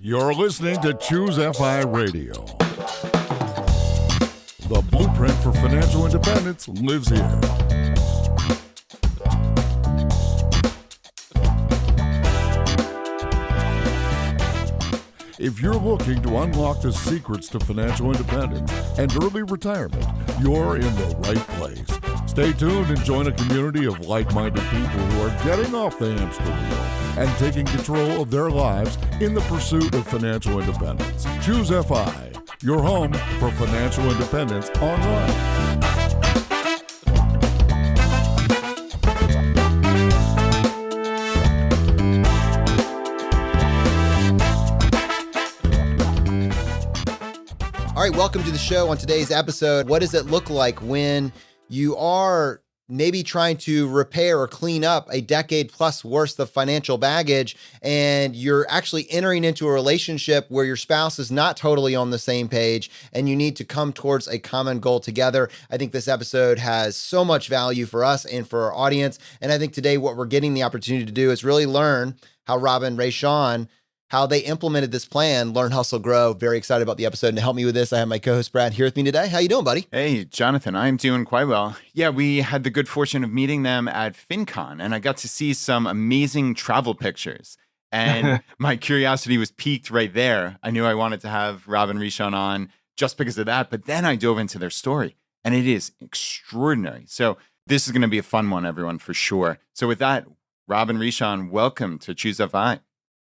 You're listening to Choose FI Radio. The blueprint for financial independence lives here. If you're looking to unlock the secrets to financial independence and early retirement, you're in the right place. Stay tuned and join a community of like-minded people who are getting off the hamster wheel and taking control of their lives in the pursuit of financial independence. Choose FI, your home for financial independence online. All right, welcome to the show. On today's episode, what does it look like when you are maybe trying to repair or clean up a decade plus worth of financial baggage, and you're actually entering into a relationship where your spouse is not totally on the same page and you need to come towards a common goal together? I think this episode has so much value for us and for our audience. And I think today what we're getting the opportunity to do is really learn how Rob and Reshawn, how they implemented this plan, Learn, Hustle, Grow. Very excited about the episode. And to help me with this, I have my co-host Brad here with me today. How you doing, buddy? Hey, Jonathan, I'm doing quite well. Yeah, we had the good fortune of meeting them at FinCon, and I got to see some amazing travel pictures. And my curiosity was piqued right there. I knew I wanted to have Rob and Reshawn on just because of that. But then I dove into their story, and it is extraordinary. So this is going to be a fun one, everyone, for sure. So with that, Rob and Reshawn, welcome to Choose FI.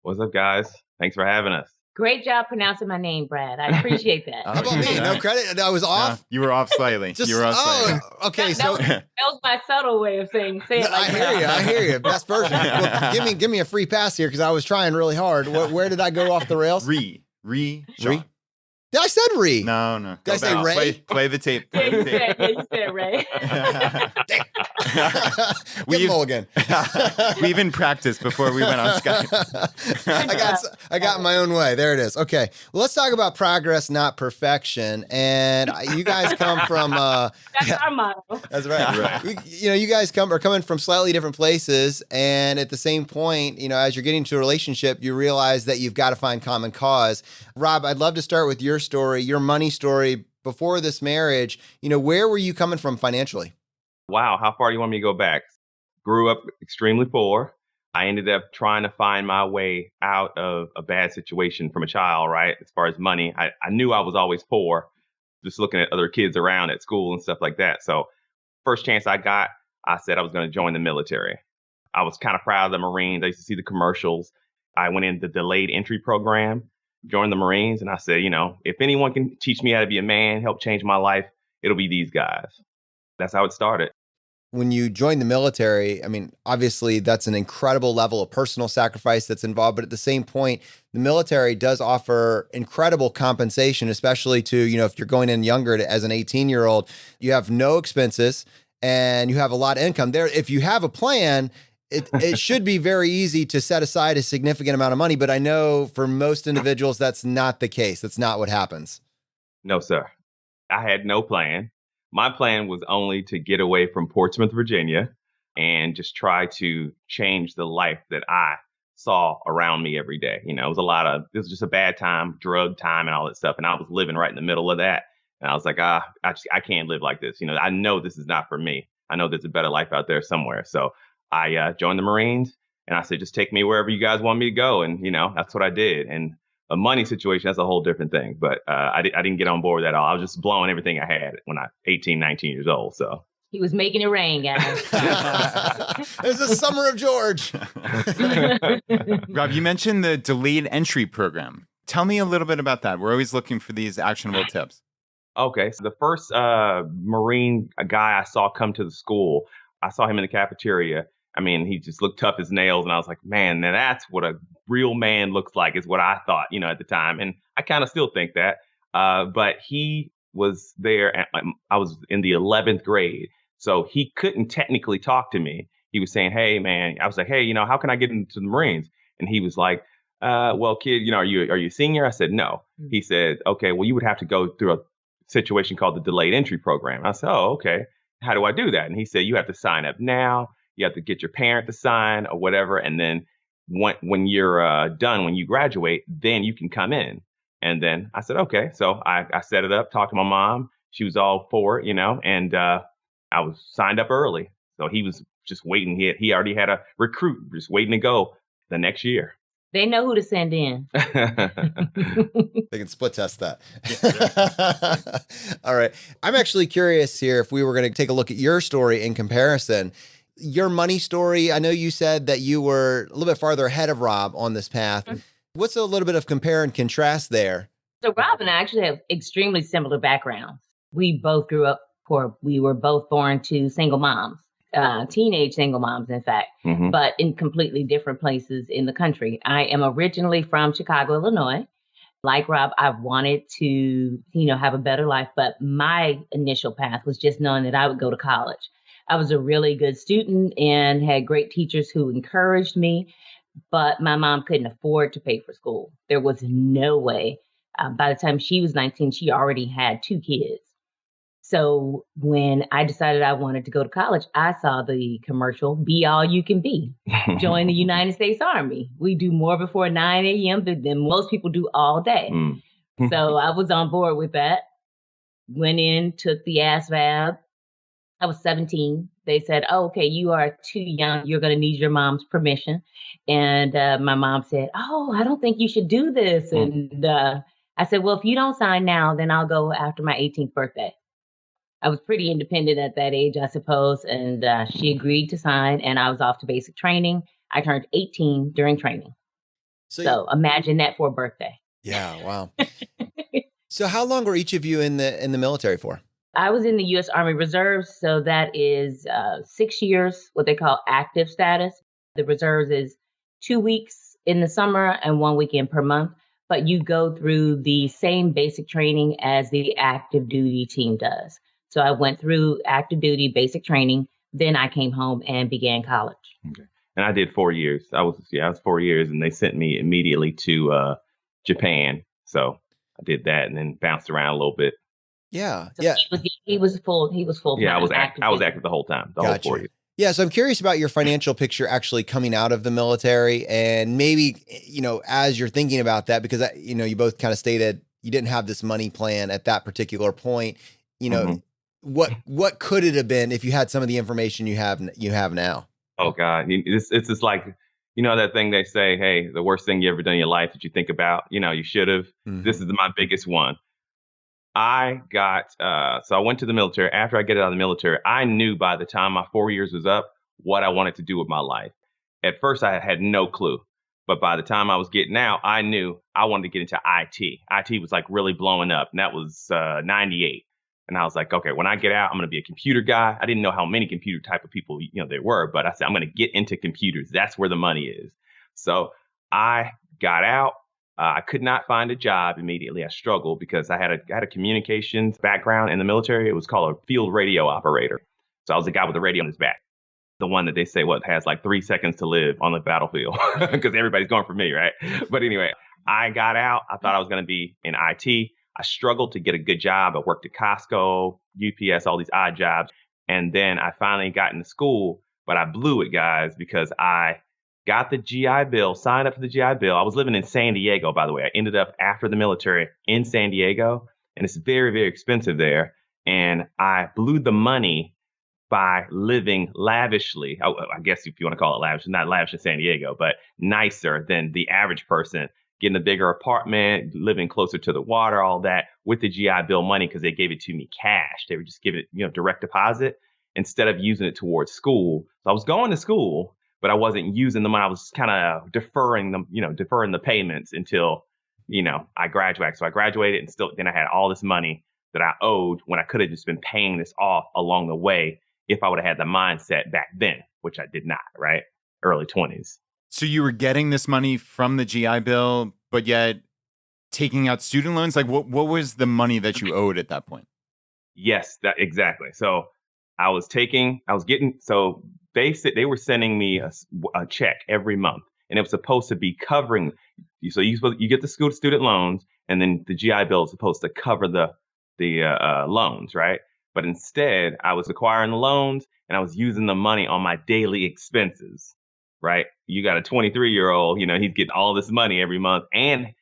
What's up, guys? Thanks for having us. Great job pronouncing my name, Brad. I appreciate that. How about me? No credit? I was off? You were off slightly. You were off slightly. Okay. That was my subtle way of saying it like I hear you. Best version. Well, give me a free pass here because I was trying really hard. Where did I go off the rails? Reshawn. I said Re. No. Did I say Ray? Play the tape. Yeah, you said Ray. Give mulligan. We even practiced before we went on Skype. I got my own way. There it is. Okay. Well, let's talk about progress, not perfection. And you guys come from That's our motto. That's right. You guys are coming from slightly different places, and at the same point, as you're getting to a relationship, you realize that you've got to find common cause. Rob, I'd love to start with your story, your money story before this marriage. Where were you coming from financially? Wow, how far do you want me to go back? Grew up extremely poor. I ended up trying to find my way out of a bad situation from a child, right? As far as money, I knew I was always poor, just looking at other kids around at school and stuff like that. So first chance I got, I said I was going to join the military. I was kind of proud of the Marines. I used to see the commercials. I went in the delayed entry program, joined the Marines, and I said, if anyone can teach me how to be a man, help change my life, it'll be these guys. That's how it started. When you join the military, obviously that's an incredible level of personal sacrifice that's involved. But at the same point, the military does offer incredible compensation, especially to, if you're going in younger as an 18-year-old, you have no expenses and you have a lot of income there. If you have a plan, it should be very easy to set aside a significant amount of money. But I know for most individuals, that's not the case. That's not what happens. No, sir. I had no plan. My plan was only to get away from Portsmouth, Virginia, and just try to change the life that I saw around me every day. It was just a bad time, drug time and all that stuff. And I was living right in the middle of that. And I was like, I can't live like this. I know this is not for me. I know there's a better life out there somewhere. So I joined the Marines, and I said, just take me wherever you guys want me to go. And, that's what I did. And a money situation, that's a whole different thing. But I didn't get on board with that at all. I was just blowing everything I had when I was 18, 19 years old. So He was making it rain, guys. There's a summer of George. Rob, you mentioned the delayed entry program. Tell me a little bit about that. We're always looking for these actionable tips. Okay, so the first Marine guy I saw come to the school, I saw him in the cafeteria. He just looked tough as nails. And I was like, man, now that's what a real man looks like, is what I thought, at the time. And I kind of still think that. But he was there. And I was in the 11th grade. So he couldn't technically talk to me. He was saying, hey, man, I was like, hey, how can I get into the Marines? And he was like, well, kid, are you a senior? I said, no. Mm-hmm. He said, okay, well, you would have to go through a situation called the delayed entry program. I said, oh, okay. How do I do that? And he said, you have to sign up now. You have to get your parent to sign or whatever. And then when you're done, when you graduate, then you can come in. And then I said, okay. So I set it up, talked to my mom. She was all for it, and I was signed up early. So he was just waiting. He already had a recruit just waiting to go the next year. They know who to send in. They can split test that. All right. I'm actually curious here if we were going to take a look at your story in comparison. Your money story, I know you said that you were a little bit farther ahead of Rob on this path. What's a little bit of compare and contrast there? So Rob and I actually have extremely similar backgrounds. We both grew up poor. We were both born to single moms, teenage single moms, in fact, but in completely different places in the country. I am originally from Chicago, Illinois. Like Rob, I wanted to, have a better life, but my initial path was just knowing that I would go to college. I was a really good student and had great teachers who encouraged me, but my mom couldn't afford to pay for school. There was no way. By the time she was 19, she already had 2 kids. So when I decided I wanted to go to college, I saw the commercial, Be All You Can Be. Join the United States Army. We do more before 9 a.m. than most people do all day. So I was on board with that. Went in, took the ASVAB. I was 17. They said, oh, okay, you are too young. You're going to need your mom's permission. And my mom said, oh, I don't think you should do this. And I said, well, if you don't sign now, then I'll go after my 18th birthday. I was pretty independent at that age, I suppose. And she agreed to sign, and I was off to basic training. I turned 18 during training. So imagine that for a birthday. Yeah, wow. So how long were each of you in the military for? I was in the U.S. Army Reserves, so that is 6 years, what they call active status. The Reserves is 2 weeks in the summer and 1 weekend per month, but you go through the same basic training as the active duty team does. So I went through active duty basic training, then I came home and began college. Okay. And I did 4 years. I was 4 years, and they sent me immediately to Japan. So I did that and then bounced around a little bit. Yeah. So yeah. He was full. Yeah, I was active the whole time, the whole 4 years. Yeah. So I'm curious about your financial picture actually coming out of the military, and maybe, as you're thinking about that, because, you both kind of stated you didn't have this money plan at that particular point, what could it have been if you had some of the information you have now? Oh God. It's just like, that thing they say, hey, the worst thing you ever done in your life that you think about, you should have. This is my biggest one. I got, so I went to the military. After I get out of the military, I knew by the time my 4 years was up, what I wanted to do with my life. At first, I had no clue. But by the time I was getting out, I knew I wanted to get into IT. IT was like really blowing up. And that was 98. And I was like, okay, when I get out, I'm going to be a computer guy. I didn't know how many computer type of people, there were. But I said, I'm going to get into computers. That's where the money is. So I got out. I could not find a job immediately. I struggled because I had a communications background in the military. It was called a field radio operator. So I was the guy with the radio on his back. The one that they say has like 3 seconds to live on the battlefield because everybody's going for me, right? But anyway, I got out. I thought I was going to be in IT. I struggled to get a good job. I worked at Costco, UPS, all these odd jobs. And then I finally got into school, but I blew it, guys, because I got the GI Bill, signed up for the GI Bill. I was living in San Diego, by the way. I ended up after the military in San Diego, and it's very, very expensive there. And I blew the money by living lavishly. I guess if you want to call it lavish, not lavish in San Diego, but nicer than the average person, getting a bigger apartment, living closer to the water, all that with the GI Bill money because they gave it to me cash. They would just give it, direct deposit instead of using it towards school. So I was going to school, but I wasn't using the money. I was kind of deferring the payments until, I graduated. So I graduated and then I had all this money that I owed when I could have just been paying this off along the way if I would have had the mindset back then, which I did not, right? Early 20s. So you were getting this money from the GI Bill, but yet taking out student loans? Like what was the money that you owed at that point? Yes, exactly. So they were sending me a check every month, and it was supposed to be covering. So you get the student loans, and then the GI Bill is supposed to cover the loans, right? But instead, I was acquiring the loans, and I was using the money on my daily expenses. right? You got a 23-year-old, he's getting all this money every month and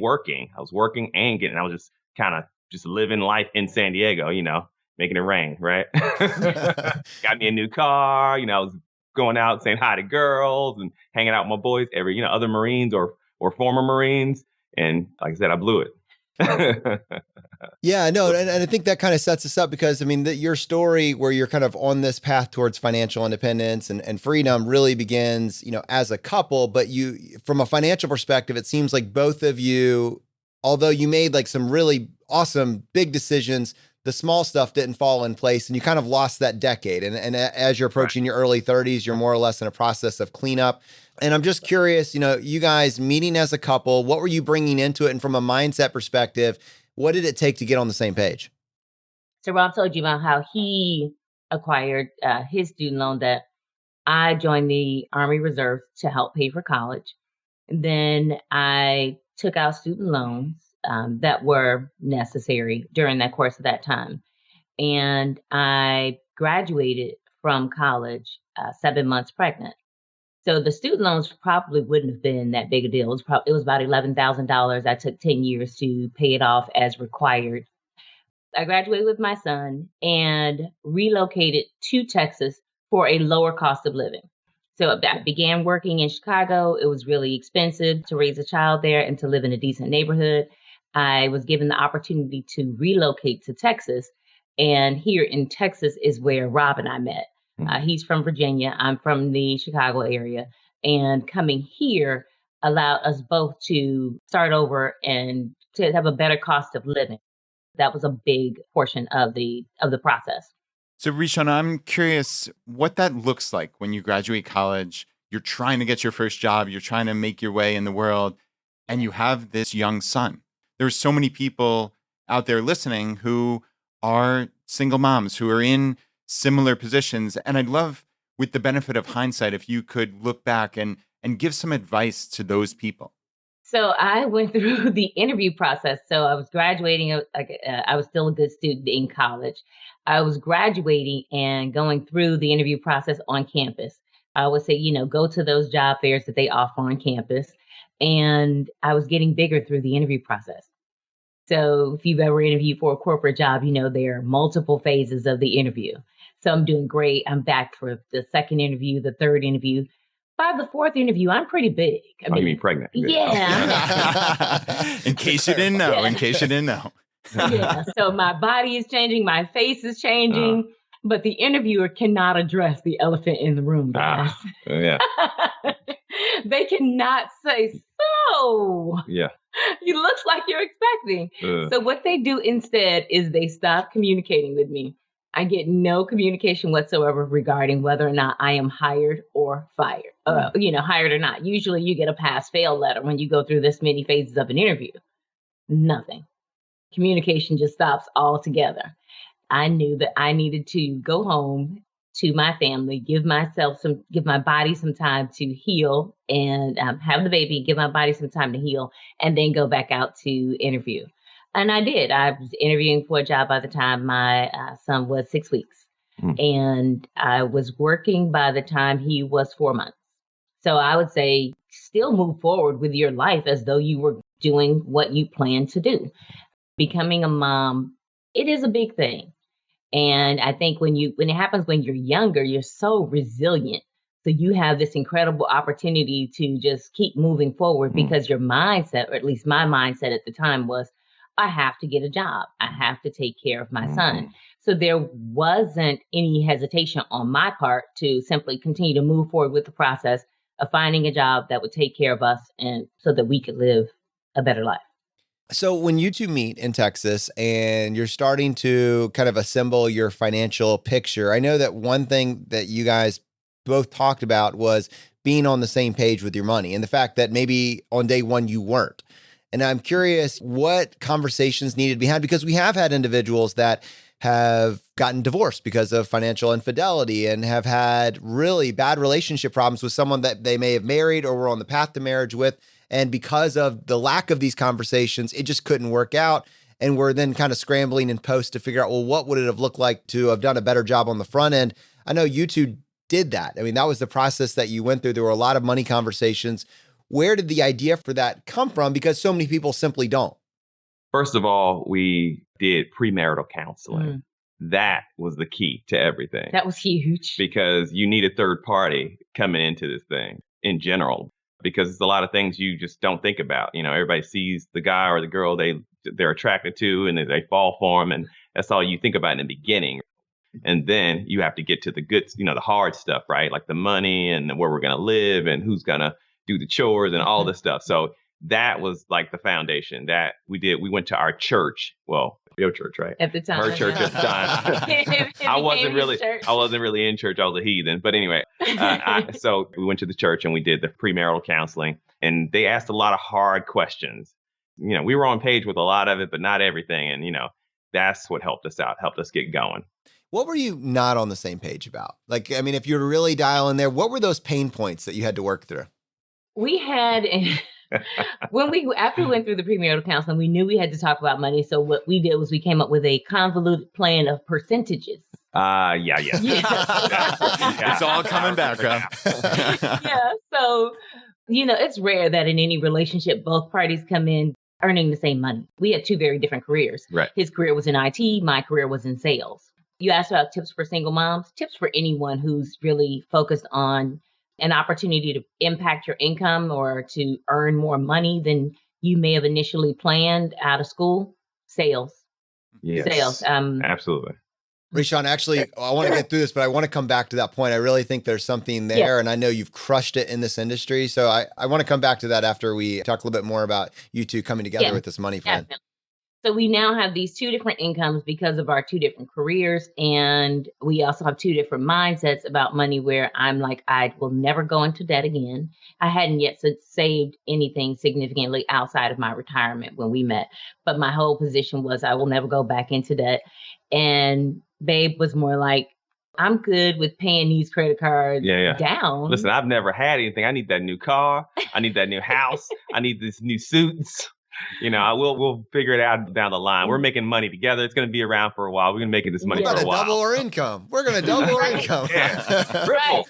working. I was working and getting, I was just kind of just living life in San Diego, making it rain, right? Got me a new car, I was going out saying hi to girls and hanging out with my boys, other Marines or former Marines. And like I said, I blew it. Yeah, no, and I think that kind of sets us up because, I mean, your story where you're kind of on this path towards financial independence and freedom really begins, as a couple. But from a financial perspective, it seems like both of you, although you made like some really awesome big decisions, the small stuff didn't fall in place and you kind of lost that decade. And as you're approaching your early 30s, you're more or less in a process of cleanup. And I'm just curious, you guys meeting as a couple, what were you bringing into it? And from a mindset perspective, what did it take to get on the same page? So Rob told you about how he acquired his student loan, that I joined the Army Reserve to help pay for college. Then I took out student loans that were necessary during that course of that time. And I graduated from college 7 months pregnant. So the student loans probably wouldn't have been that big a deal. It was about $11,000. I took 10 years to pay it off as required. I graduated with my son and relocated to Texas for a lower cost of living. So I began working in Chicago. It was really expensive to raise a child there and to live in a decent neighborhood. I was given the opportunity to relocate to Texas. And here in Texas is where Rob and I met. He's from Virginia. I'm from the Chicago area. And coming here allowed us both to start over and to have a better cost of living. That was a big portion of the process. So Reshawn, I'm curious what that looks like when you graduate college. You're trying to get your first job. You're trying to make your way in the world. And you have this young son. There's so many people out there listening who are single moms, who are in similar positions. And I'd love, with the benefit of hindsight, if you could look back and give some advice to those people. So I went through the interview process. So I was graduating, I was still a good student in college. I was graduating and going through the interview process on campus. I would say, go to those job fairs that they offer on campus. And I was getting bigger through the interview process. So if you've ever interviewed for a corporate job, there are multiple phases of the interview. So I'm doing great. I'm back for the second interview, the third interview. By the fourth interview, I'm pretty big. You mean pregnant? Yeah. In case you didn't know. Yeah. So my body is changing. My face is changing. But the interviewer cannot address the elephant in the room, guys. Yeah. They cannot say, so. Yeah. It looks like you're expecting. So what they do instead is they stop communicating with me. I get no communication whatsoever regarding whether or not I am hired or fired, hired or not. Usually you get a pass-fail letter when you go through this many phases of an interview. Nothing. Communication just stops altogether. I knew that I needed to go home to my family, give my body some time to heal and have the baby, give my body some time to heal, and then go back out to interview. And I did. I was interviewing for a job by the time my son was 6 weeks. And I was working by the time he was 4 months. So I would say still move forward with your life as though you were doing what you planned to do. Becoming a mom, it is a big thing. And I think when it happens when you're younger, you're so resilient. So you have this incredible opportunity to just keep moving forward because your mindset, or at least my mindset at the time, was, I have to get a job. I have to take care of my son. So there wasn't any hesitation on my part to simply continue to move forward with the process of finding a job that would take care of us and so that we could live a better life. So when you two meet in Texas and you're starting to kind of assemble your financial picture, I know that one thing that you guys both talked about was being on the same page with your money and the fact that maybe on day one you weren't. And I'm curious what conversations needed to be had, because we have had individuals that have gotten divorced because of financial infidelity and have had really bad relationship problems with someone that they may have married or were on the path to marriage with. And because of the lack of these conversations, it just couldn't work out. And we're then kind of scrambling in post to figure out, well, what would it have looked like to have done a better job on the front end? I know you two did that. I mean, that was the process that you went through. There were a lot of money conversations. Where did the idea for that come from? Because so many people simply don't. First of all, we did premarital counseling. That was the key to everything. That was huge. Because you need a third party coming into this thing in general, because it's a lot of things you just don't think about. You know, everybody sees the guy or the girl they're attracted to and they fall for them. And that's all you think about in the beginning. And then you have to get to the good, the hard stuff, right? Like the money and where we're going to live and who's going to do the chores and all this stuff. So that was like the foundation that we did. We went to our church. Well, your church, right? At the time. Her church at the time. I wasn't really in church. I was a heathen. But anyway, so we went to the church and we did the premarital counseling. And they asked a lot of hard questions. You know, we were on page with a lot of it, but not everything. And, that's what helped us out, helped us get going. What were you not on the same page about? Like, I mean, if you were really dialing there, what were those pain points that you had to work through? We had, after we went through the premarital counseling, we knew we had to talk about money. So what we did was we came up with a convoluted plan of percentages. Yeah. It's all coming back, right? Yeah. So, it's rare that in any relationship, both parties come in earning the same money. We had two very different careers. Right. His career was in IT. My career was in sales. You asked about tips for single moms, tips for anyone who's really focused on an opportunity to impact your income or to earn more money than you may have initially planned out of school. Sales. Yes. Sales. Absolutely. Reshawn, actually, I want to get through this, but I want to come back to that point. I really think there's something there, and I know you've crushed it in this industry. So I want to come back to that after we talk a little bit more about you two coming together with this money plan. Definitely. So we now have these two different incomes because of our two different careers. And we also have two different mindsets about money where I'm like, I will never go into debt again. I hadn't yet saved anything significantly outside of my retirement when we met. But my whole position was I will never go back into debt. And Babe was more like, I'm good with paying these credit cards down. Listen, I've never had anything. I need that new car. I need that new house. I need these new suits. We'll figure it out down the line. We're making money together. It's going to be around for a while. We're going to make this money for a while. We're going to double our income. We're going to double our income.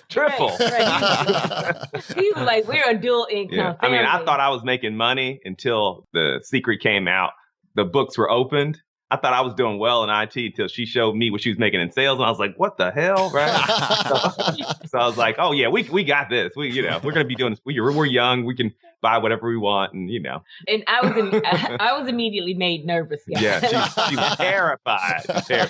Triple. Right. He was like, we're a dual income family. I thought I was making money until the secret came out. The books were opened. I thought I was doing well in IT until she showed me what she was making in sales. And I was like, what the hell? Right. So I was like, oh, yeah, we got this. We're going to be doing this. We're young. We can buy whatever we want. And, And I was immediately made nervous. Guys. Yeah, she was terrified. Hey,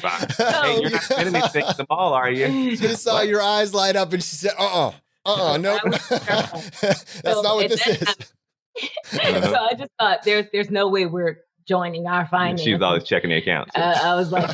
you're not spending these things at the mall, are you? She saw your eyes light up and she said, nope. That's not what this is. So I just thought there's no way we're joining our finances. She was always checking the accounts. I was like,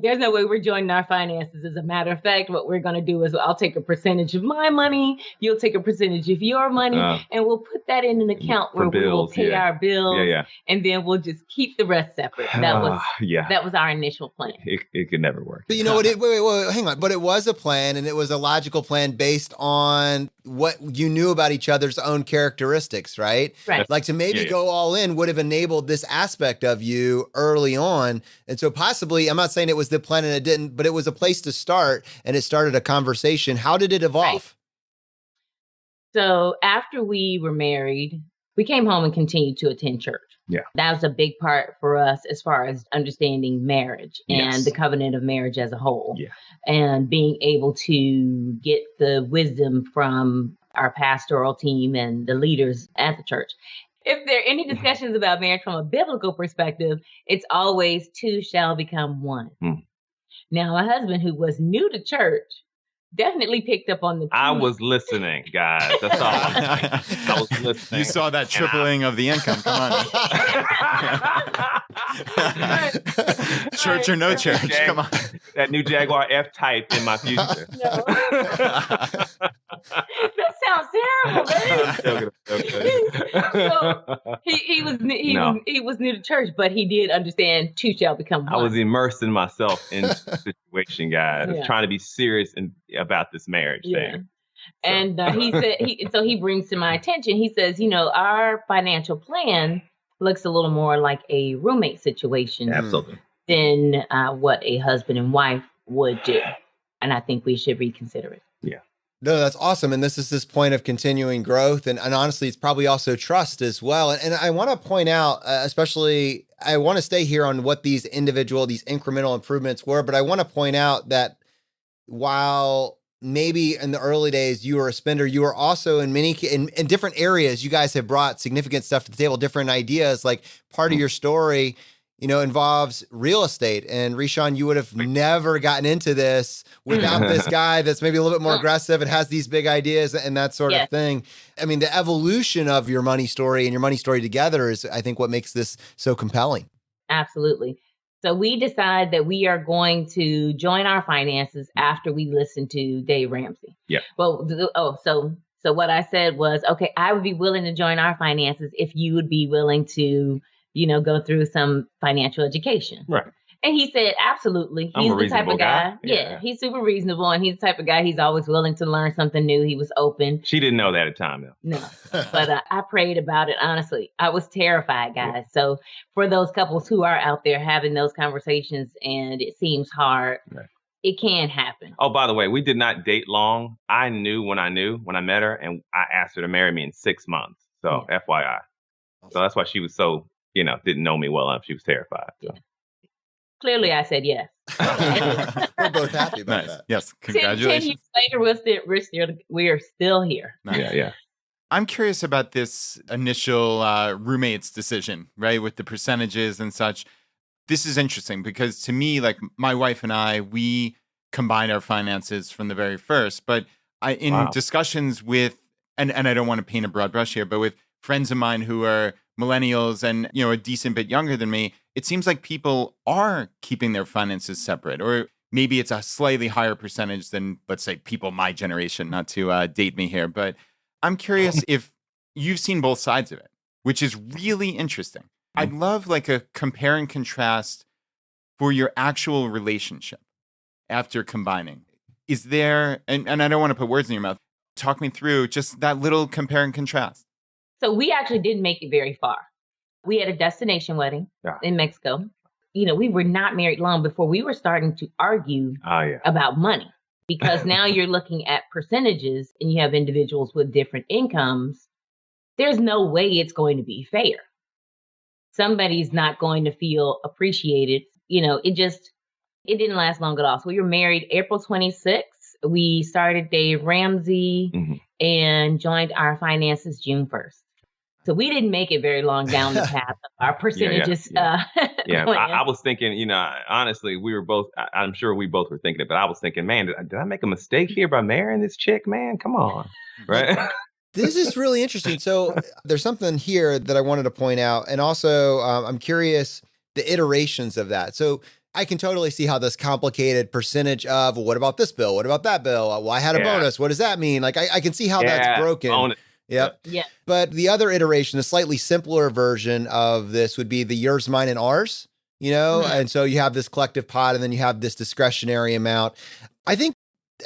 there's no way we're joining our finances. As a matter of fact, what we're going to do is I'll take a percentage of my money, you'll take a percentage of your money, and we'll put that in an account where we will pay our bills, and then we'll just keep the rest separate. That was our initial plan. It could never work. But wait, hang on. But it was a plan, and it was a logical plan based on what you knew about each other's own characteristics, right? Right. Like to maybe go all in would have enabled this aspect of you early on. And so possibly, I'm not saying it was the plan and it didn't, but it was a place to start and it started a conversation. How did it evolve? Right. So after we were married, we came home and continued to attend church. Yeah. That was a big part for us as far as understanding marriage and the covenant of marriage as a whole. Yeah. And being able to get the wisdom from our pastoral team and the leaders at the church. If there are any discussions about marriage from a biblical perspective, it's always two shall become one. Now, my husband, who was new to church, definitely picked up on the two. I was listening, guys. That's all. I was listening. You saw that tripling of the income. Come on. Church or no church. Come on. That new Jaguar F-Type in my future. That sounds terrible, man. He was new to church, but he did understand two shall become one. I was immersed in myself in the situation, guys. I was trying to be serious about this marriage thing. So. And he said, he brings to my attention, he says, our financial plan looks a little more like a roommate situation Absolutely. than what a husband and wife would do. And I think we should reconsider it. Yeah. No, that's awesome. And this is this point of continuing growth. And honestly, it's probably also trust as well. And I want to point out, especially, I want to stay here on what these incremental improvements were. But I want to point out that while maybe in the early days you were a spender, you were also in different areas. You guys have brought significant stuff to the table, different ideas. Like part of your story, involves real estate. And Reshawn, you would have never gotten into this without this guy that's maybe a little bit more aggressive and has these big ideas and that sort of thing. I mean, the evolution of your money story and your money story together is, I think, what makes this so compelling. Absolutely. So we decide that we are going to join our finances after we listen to Dave Ramsey. Yeah. Well, so what I said was, okay, I would be willing to join our finances if you would be willing to go through some financial education. Right. And he said, absolutely. I'm He's a the type reasonable of guy. guy. Yeah, he's super reasonable. And he's the type of guy, he's always willing to learn something new. He was open. She didn't know that at the time, though. No, but I prayed about it, honestly. I was terrified, guys. Yeah. So for those couples who are out there having those conversations and it seems hard, it can happen. Oh, by the way, we did not date long. I knew when I met her, and I asked her to marry me in 6 months. So FYI. So that's why she was so, didn't know me well enough. She was terrified. So. Yeah. Clearly, I said yes. We're both happy about that. Yes, congratulations. 10 years later, we are still here. Nice. Yeah. I'm curious about this initial roommates decision, right, with the percentages and such. This is interesting because to me, like my wife and I, we combined our finances from the very first. But in discussions with, and I don't want to paint a broad brush here, but with friends of mine who are millennials and, a decent bit younger than me, it seems like people are keeping their finances separate, or maybe it's a slightly higher percentage than, let's say, people my generation, not to date me here. But I'm curious if you've seen both sides of it, which is really interesting. I'd love like a compare and contrast for your actual relationship after combining. Is there, and I don't want to put words in your mouth, talk me through just that little compare and contrast. So we actually didn't make it very far. We had a destination wedding in Mexico. We were not married long before we were starting to argue about money, because now you're looking at percentages and you have individuals with different incomes. There's no way it's going to be fair. Somebody's not going to feel appreciated. It didn't last long at all. So we were married April 26th. We started Dave Ramsey and joined our finances June 1st. So we didn't make it very long down the path of our percentages. I was thinking, honestly, we were both, I'm sure we both were thinking it, but I was thinking, man, did I make a mistake here by marrying this chick, man? Come on. Right. This is really interesting. So there's something here that I wanted to point out. And also, I'm curious the iterations of that. So I can totally see how this complicated percentage of, well, what about this bill? What about that bill? Well, I had a bonus. What does that mean? Like, I can see how that's broken. Yep. Yeah. But the other iteration, a slightly simpler version of this would be the yours, mine, and ours, And so you have this collective pot and then you have this discretionary amount. I think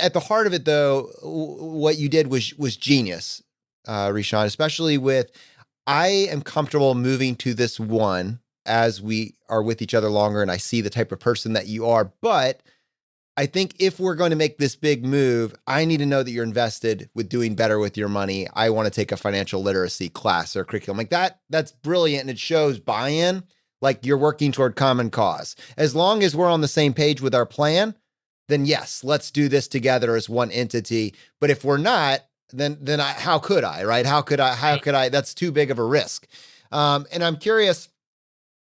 at the heart of it, though, what you did was genius, Reshawn, especially with, I am comfortable moving to this one as we are with each other longer and I see the type of person that you are. But I think if we're going to make this big move, I need to know that you're invested with doing better with your money. I want to take a financial literacy class or curriculum like that. That's brilliant. And it shows buy-in, like you're working toward common cause. As long as we're on the same page with our plan, then yes, let's do this together as one entity. But if we're not, then how could I, right? How could I, that's too big of a risk. And I'm curious,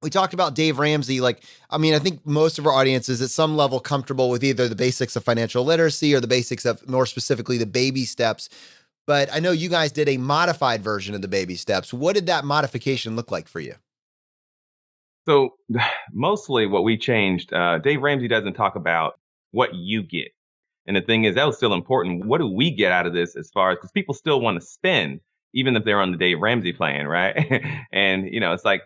we talked about Dave Ramsey. I think most of our audience is at some level comfortable with either the basics of financial literacy or the basics of, more specifically, the baby steps. But I know you guys did a modified version of the baby steps. What did that modification look like for you? So mostly what we changed, Dave Ramsey doesn't talk about what you get. And the thing is, that was still important. What do we get out of this as far as, because people still want to spend, even if they're on the Dave Ramsey plan, right? And, it's like,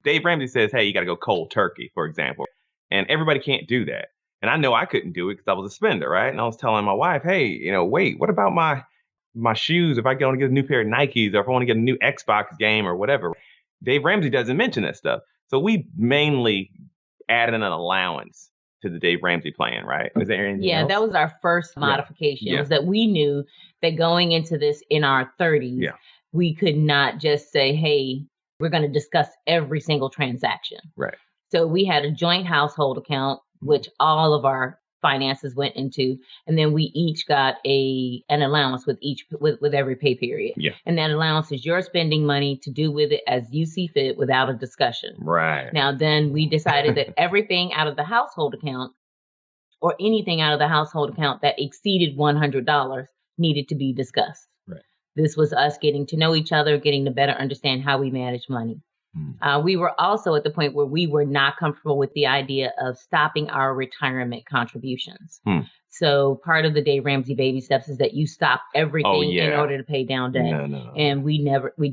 Dave Ramsey says, hey, you got to go cold turkey, for example. And everybody can't do that. And I know I couldn't do it because I was a spender, right? And I was telling my wife, hey, wait, what about my shoes if I want to get a new pair of Nikes or if I want to get a new Xbox game or whatever? Dave Ramsey doesn't mention that stuff. So we mainly added an allowance to the Dave Ramsey plan, right? Was there anything else? That was our first modification, was that we knew that going into this in our 30s, we could not just say, hey, we're going to discuss every single transaction. Right. So we had a joint household account, which all of our finances went into, and then we each got an allowance with every pay period. Yeah. And that allowance is your spending money to do with it as you see fit without a discussion. Right. Now, then we decided that everything out of the household account or anything out of the household account that exceeded $100 needed to be discussed. Right. This was us getting to know each other, getting to better understand how we manage money. We were also at the point where we were not comfortable with the idea of stopping our retirement contributions. So part of the Dave Ramsey baby steps is that you stop everything in order to pay down debt. No. And we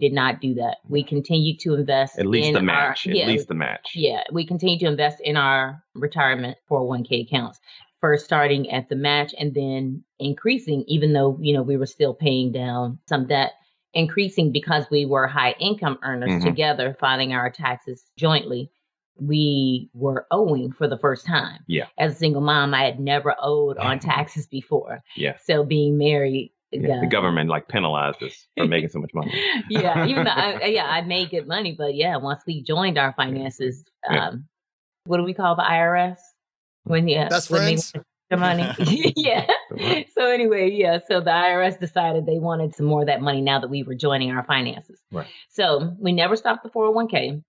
did not do that. We continued to invest at least in the match. At least the match. Yeah. We continued to invest in our retirement 401k accounts. First starting at the match and then increasing, even though, we were still paying down some debt. Increasing because we were high income earners together, filing our taxes jointly. We were owing for the first time. Yeah. As a single mom, I had never owed on taxes before. Yeah. So being married, the government penalized us for making so much money. Even though I made good money, but once we joined our finances, what do we call the IRS? Best friends. The money. So anyway, so the IRS decided they wanted some more of that money now that we were joining our finances. Right. So we never stopped the 401k.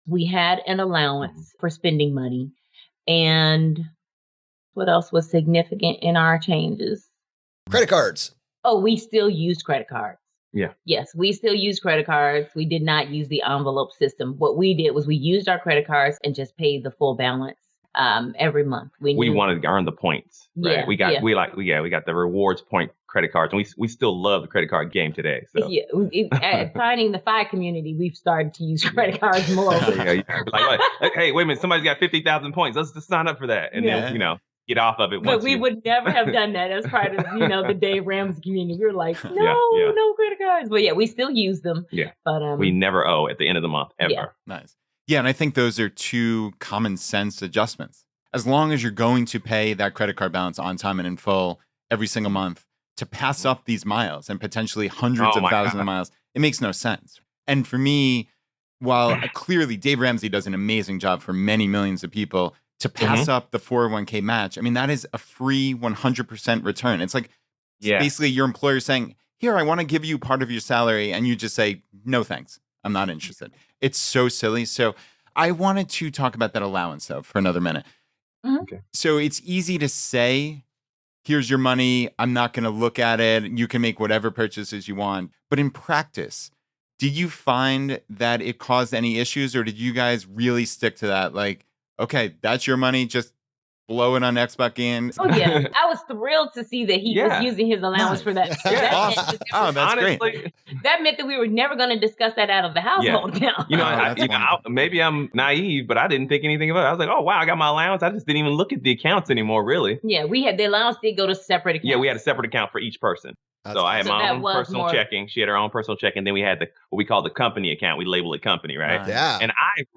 We had an allowance for spending money. And what else was significant in our changes? Credit cards. Oh, we still used credit cards. Yeah. Yes, we still use credit cards. We did not use the envelope system. What we did was we used our credit cards and just paid the full balance. Every month. We wanted to earn the points. Right? We got the rewards point credit cards, and we still love the credit card game today. So at finding the FI community, we've started to use credit cards more. Hey, wait a minute, somebody's got 50,000 points. Let's just sign up for that, and then get off of it. But we would never have done that as part of the Dave Ramsey community. We were like, no credit cards. But we still use them. Yeah, but we never owe at the end of the month ever. Yeah. Nice. Yeah, and I think those are two common sense adjustments. As long as you're going to pay that credit card balance on time and in full every single month, to pass up these miles and potentially hundreds of thousands of miles, it makes no sense. And for me, while clearly Dave Ramsey does an amazing job for many millions of people, to pass up the 401k match, I mean, that is a free 100% return. It's like basically your employer saying, here, I want to give you part of your salary. And you just say, no, thanks. I'm not interested. It's so silly. So I wanted to talk about that allowance, though, for another minute. Okay. So it's easy to say, here's your money. I'm not going to look at it. You can make whatever purchases you want. But in practice, did you find that it caused any issues, or did you guys really stick to that? Like, okay, that's your money. Just blow it on Xbox games. Oh, yeah. I was thrilled to see that he was using his allowance for that. Awesome. Oh, that's great. That meant that we were never going to discuss that out of the household account. Maybe I'm naive, but I didn't think anything about it. I was like, oh, wow, I got my allowance. I just didn't even look at the accounts anymore, really. Yeah, the allowance did go to separate accounts. Yeah, we had a separate account for each person. So I had my own personal checking. She had her own personal checking. Then we had what we call the company account. We label it company, right? Yeah. And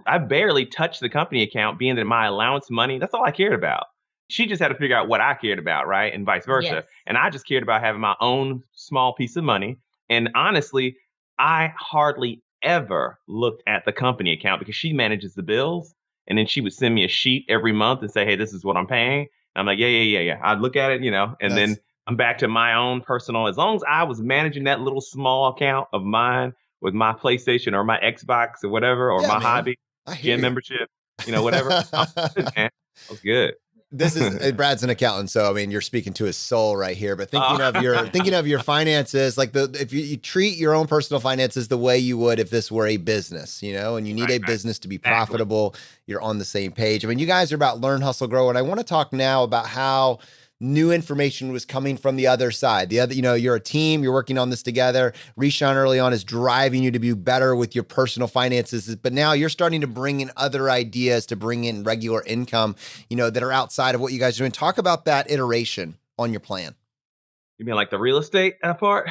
I barely touched the company account, being that my allowance money, that's all I cared about. She just had to figure out what I cared about, right? And vice versa. Yes. And I just cared about having my own small piece of money. And honestly, I hardly ever looked at the company account because she manages the bills. And then she would send me a sheet every month and say, hey, this is what I'm paying. And I'm like, yeah. I'd look at it, and then I'm back to my own personal. As long as I was managing that little small account of mine with my PlayStation or my Xbox or whatever, or my hobby, gym membership, whatever. I was good, man. I was good. This is Brad's an accountant, so I mean you're speaking to his soul right here. But thinking of your finances, like if you treat your own personal finances the way you would if this were a business, and you need a business to be profitable, you're on the same page. I mean, you guys are about learn, hustle, grow, and I want to talk now about how new information was coming from the other side. You're a team, you're working on this together. Reshawn early on is driving you to be better with your personal finances, but now you're starting to bring in other ideas to bring in regular income, that are outside of what you guys are doing. Talk about that iteration on your plan. You mean like the real estate part?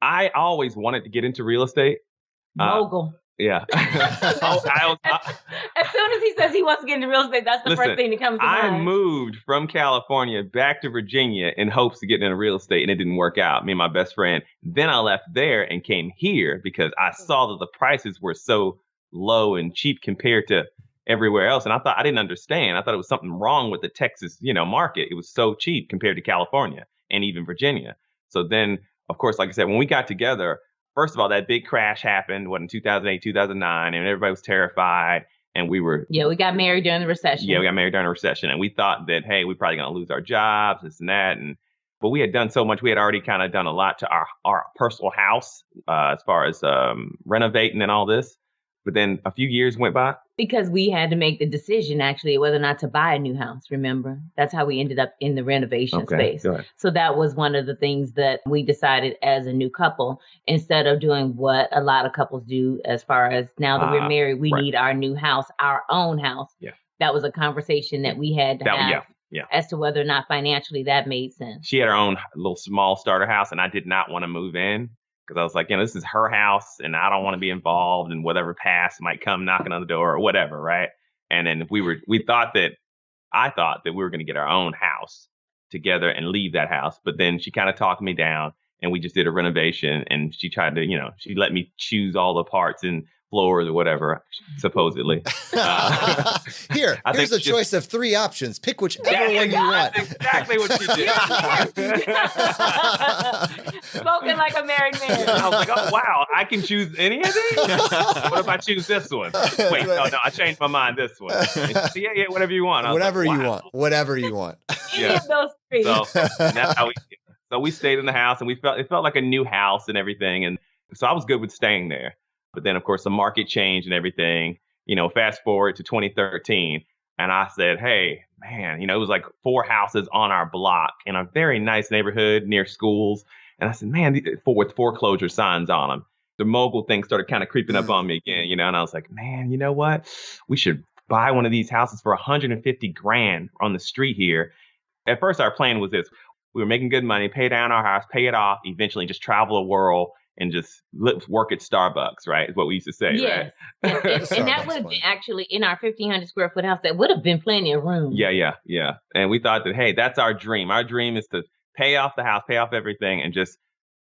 I always wanted to get into real estate. Mogul. Yeah. As soon as he says he wants to get into real estate, that's the first thing that comes to mind. I moved from California back to Virginia in hopes to get into real estate, and it didn't work out. Me and my best friend. Then I left there and came here because I saw that the prices were so low and cheap compared to everywhere else. And I didn't understand. I thought it was something wrong with the Texas, market. It was so cheap compared to California and even Virginia. So then, of course, like I said, when we got together, first of all, that big crash happened, in 2008, 2009, and everybody was terrified. And we got married during the recession. Yeah, we got married during the recession. And we thought that, hey, we're probably going to lose our jobs, this and that. But we had done so much. We had already kind of done a lot to our personal house as far as renovating and all this. But then a few years went by. Because we had to make the decision, actually, whether or not to buy a new house, remember? That's how we ended up in the renovation space. Go ahead. So that was one of the things that we decided as a new couple, instead of doing what a lot of couples do as far as now that we're married, we need our new house, our own house. Yeah. That was a conversation that we had to have as to whether or not financially that made sense. She had her own little small starter house, and I did not want to move in. Because I was like, this is her house, and I don't want to be involved in whatever past might come knocking on the door or whatever, right? And then I thought that we were going to get our own house together and leave that house. But then she kind of talked me down, and we just did a renovation, and she tried to, she let me choose all the parts and floors or whatever, supposedly. Here's a choice of 3 options. Pick whichever one you want. That's exactly what she did. Spoken like a married man. I was like, oh, wow, I can choose any of these? What if I choose this one? Wait, no, I changed my mind this one. Yeah, whatever you want. Whatever you want. Whatever you want. Any of those 3. So that's how we stayed in the house, and it felt like a new house and everything. And so I was good with staying there. But then, of course, the market changed and everything, fast forward to 2013. And I said, hey, man, it was like 4 houses on our block in a very nice neighborhood near schools. And I said, man, with foreclosure signs on them. The mogul thing started kind of creeping up on me again, and I was like, man, you know what? We should buy one of these houses for $150,000 on the street here. At first, our plan was this. We were making good money, pay down our house, pay it off, eventually just travel the world and just work at Starbucks, right? Is what we used to say, yes. Right? And that would have been actually in our 1,500 square foot house. That would have been plenty of room. Yeah. And we thought that, hey, that's our dream. Our dream is to pay off the house, pay off everything, and just,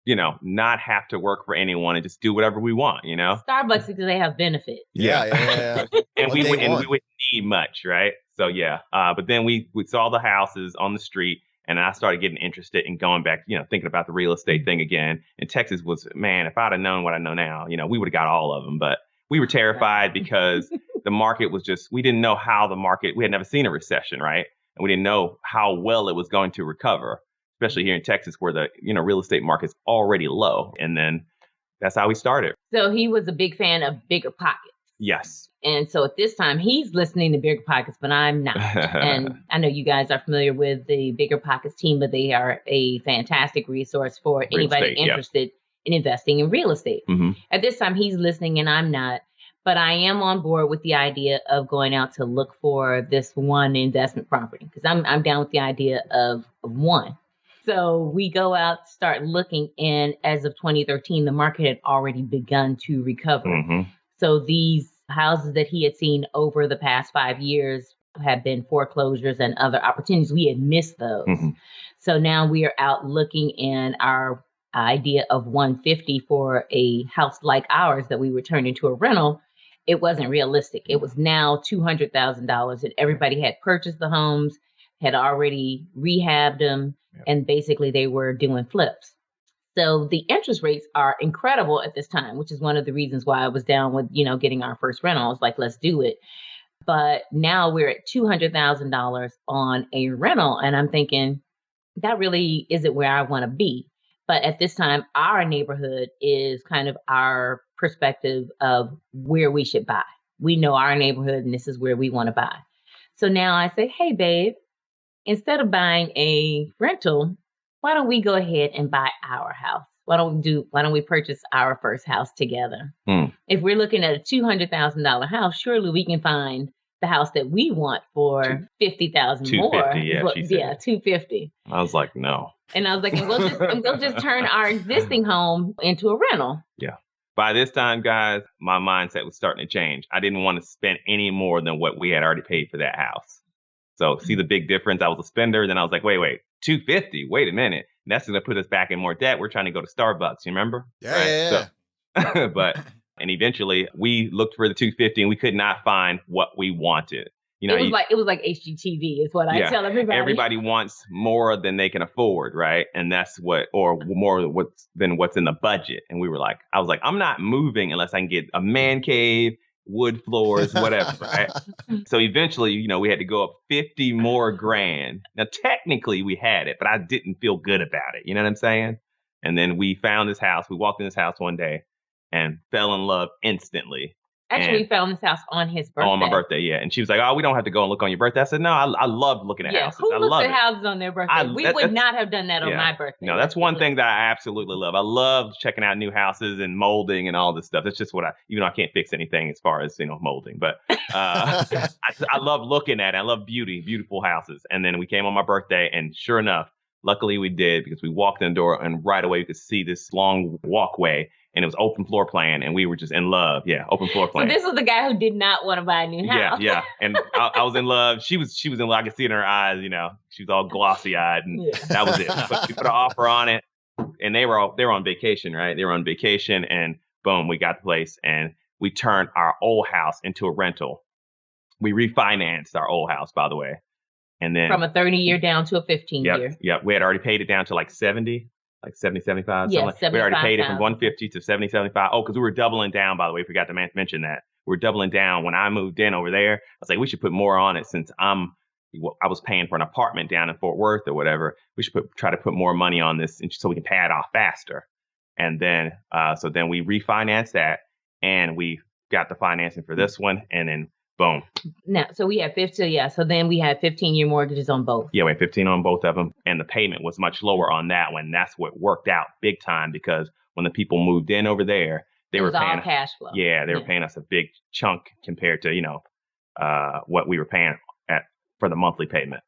not have to work for anyone and just do whatever we want, Starbucks, because they have benefits. Yeah. And we wouldn't need much, right? So yeah. But then we saw the houses on the street. And I started getting interested in going back, thinking about the real estate thing again. And Texas was, man, if I'd have known what I know now, we would have got all of them. But we were terrified because the market was we didn't know how we had never seen a recession, right? And we didn't know how well it was going to recover, especially here in Texas where the, real estate market's already low. And then that's how we started. So he was a big fan of Bigger Pockets. Yes. And so at this time, he's listening to Bigger Pockets, but I'm not. And I know you guys are familiar with the Bigger Pockets team, but they are a fantastic resource for anybody interested in investing in real estate. Mm-hmm. At this time, he's listening and I'm not. But I am on board with the idea of going out to look for this one investment property because I'm down with the idea of one. So we go out, start looking, and as of 2013, the market had already begun to recover. Mm-hmm. So these houses that he had seen over the past 5 years have been foreclosures and other opportunities. We had missed those. Mm-hmm. So now we are out looking, and our idea of 150 for a house like ours that we would turn into a rental, it wasn't realistic. It was now $200,000, and everybody had purchased the homes, had already rehabbed them, and basically they were doing flips. So the interest rates are incredible at this time, which is one of the reasons why I was down with, getting our first rental. I was like, let's do it. But now we're at $200,000 on a rental. And I'm thinking that really isn't where I want to be. But at this time, our neighborhood is kind of our perspective of where we should buy. We know our neighborhood and this is where we want to buy. So now I say, hey, babe, instead of buying a rental, why don't we go ahead and buy our house? Why don't we purchase our first house together? If we're looking at a $200,000 house, surely we can find the house that we want for $50,000 more. Yeah, $250,000. I was like, no. And I was like, and we'll just turn our existing home into a rental. Yeah. By this time, guys, my mindset was starting to change. I didn't want to spend any more than what we had already paid for that house. So see the big difference? I was a spender. Then I was like, wait, $250. Wait a minute. That's going to put us back in more debt. We're trying to go to Starbucks. You remember? Yeah. So, and eventually we looked for the $250 and we could not find what we wanted. It was like HGTV is what I tell everybody. Everybody wants more than they can afford, right? And that's or more than what's in the budget. And I was like, I'm not moving unless I can get a man cave, wood floors, whatever, right? So eventually, we had to go up 50 more grand. Now, technically we had it, but I didn't feel good about it. You know what I'm saying? And then we found this house. We walked in this house one day and fell in love instantly. Actually, we found this house on his birthday. On my birthday, yeah. And she was like, "Oh, we don't have to go and look on your birthday." I said, "No, I love looking at houses. Who I looks love at it. houses on their birthday? We would not have done that on my birthday. No, that's one thing that I absolutely love. I love checking out new houses and molding and all this stuff. It's just even though I can't fix anything as far as, molding, but I love looking at it. I love beautiful houses. And then we came on my birthday, and sure enough, luckily we did, because we walked in the door and right away we could see this long walkway. And it was open floor plan, and we were just in love. Yeah, open floor plan. So this was the guy who did not want to buy a new house. Yeah. And I was in love. She was in love. I could see it in her eyes. She was all glossy eyed, and that was it. But we put an offer on it, and they were on vacation, right? They were on vacation, and boom, we got the place, and we turned our old house into a rental. We refinanced our old house, by the way, and then from a 30-year down to a 15-year. Yep. We had already paid it down to like 70. Like 70, 75. Yeah, we already paid it from 150 to 70, 75. Oh, because we were doubling down, by the way. Forgot to mention that. We were doubling down. When I moved in over there, I was like, we should put more on it, since I was paying for an apartment down in Fort Worth or whatever. We should try to put more money on this so we can pay it off faster. And then, so then we refinanced that, and we got the financing for this one, and then boom. Now, so we had 15. So then we had 15-year mortgages on both. Yeah, we had 15 on both of them, and the payment was much lower on that one. That's what worked out big time, because when the people moved in over there, they were paying all cash flow. Yeah, they were paying us a big chunk compared to what we were paying for the monthly payment.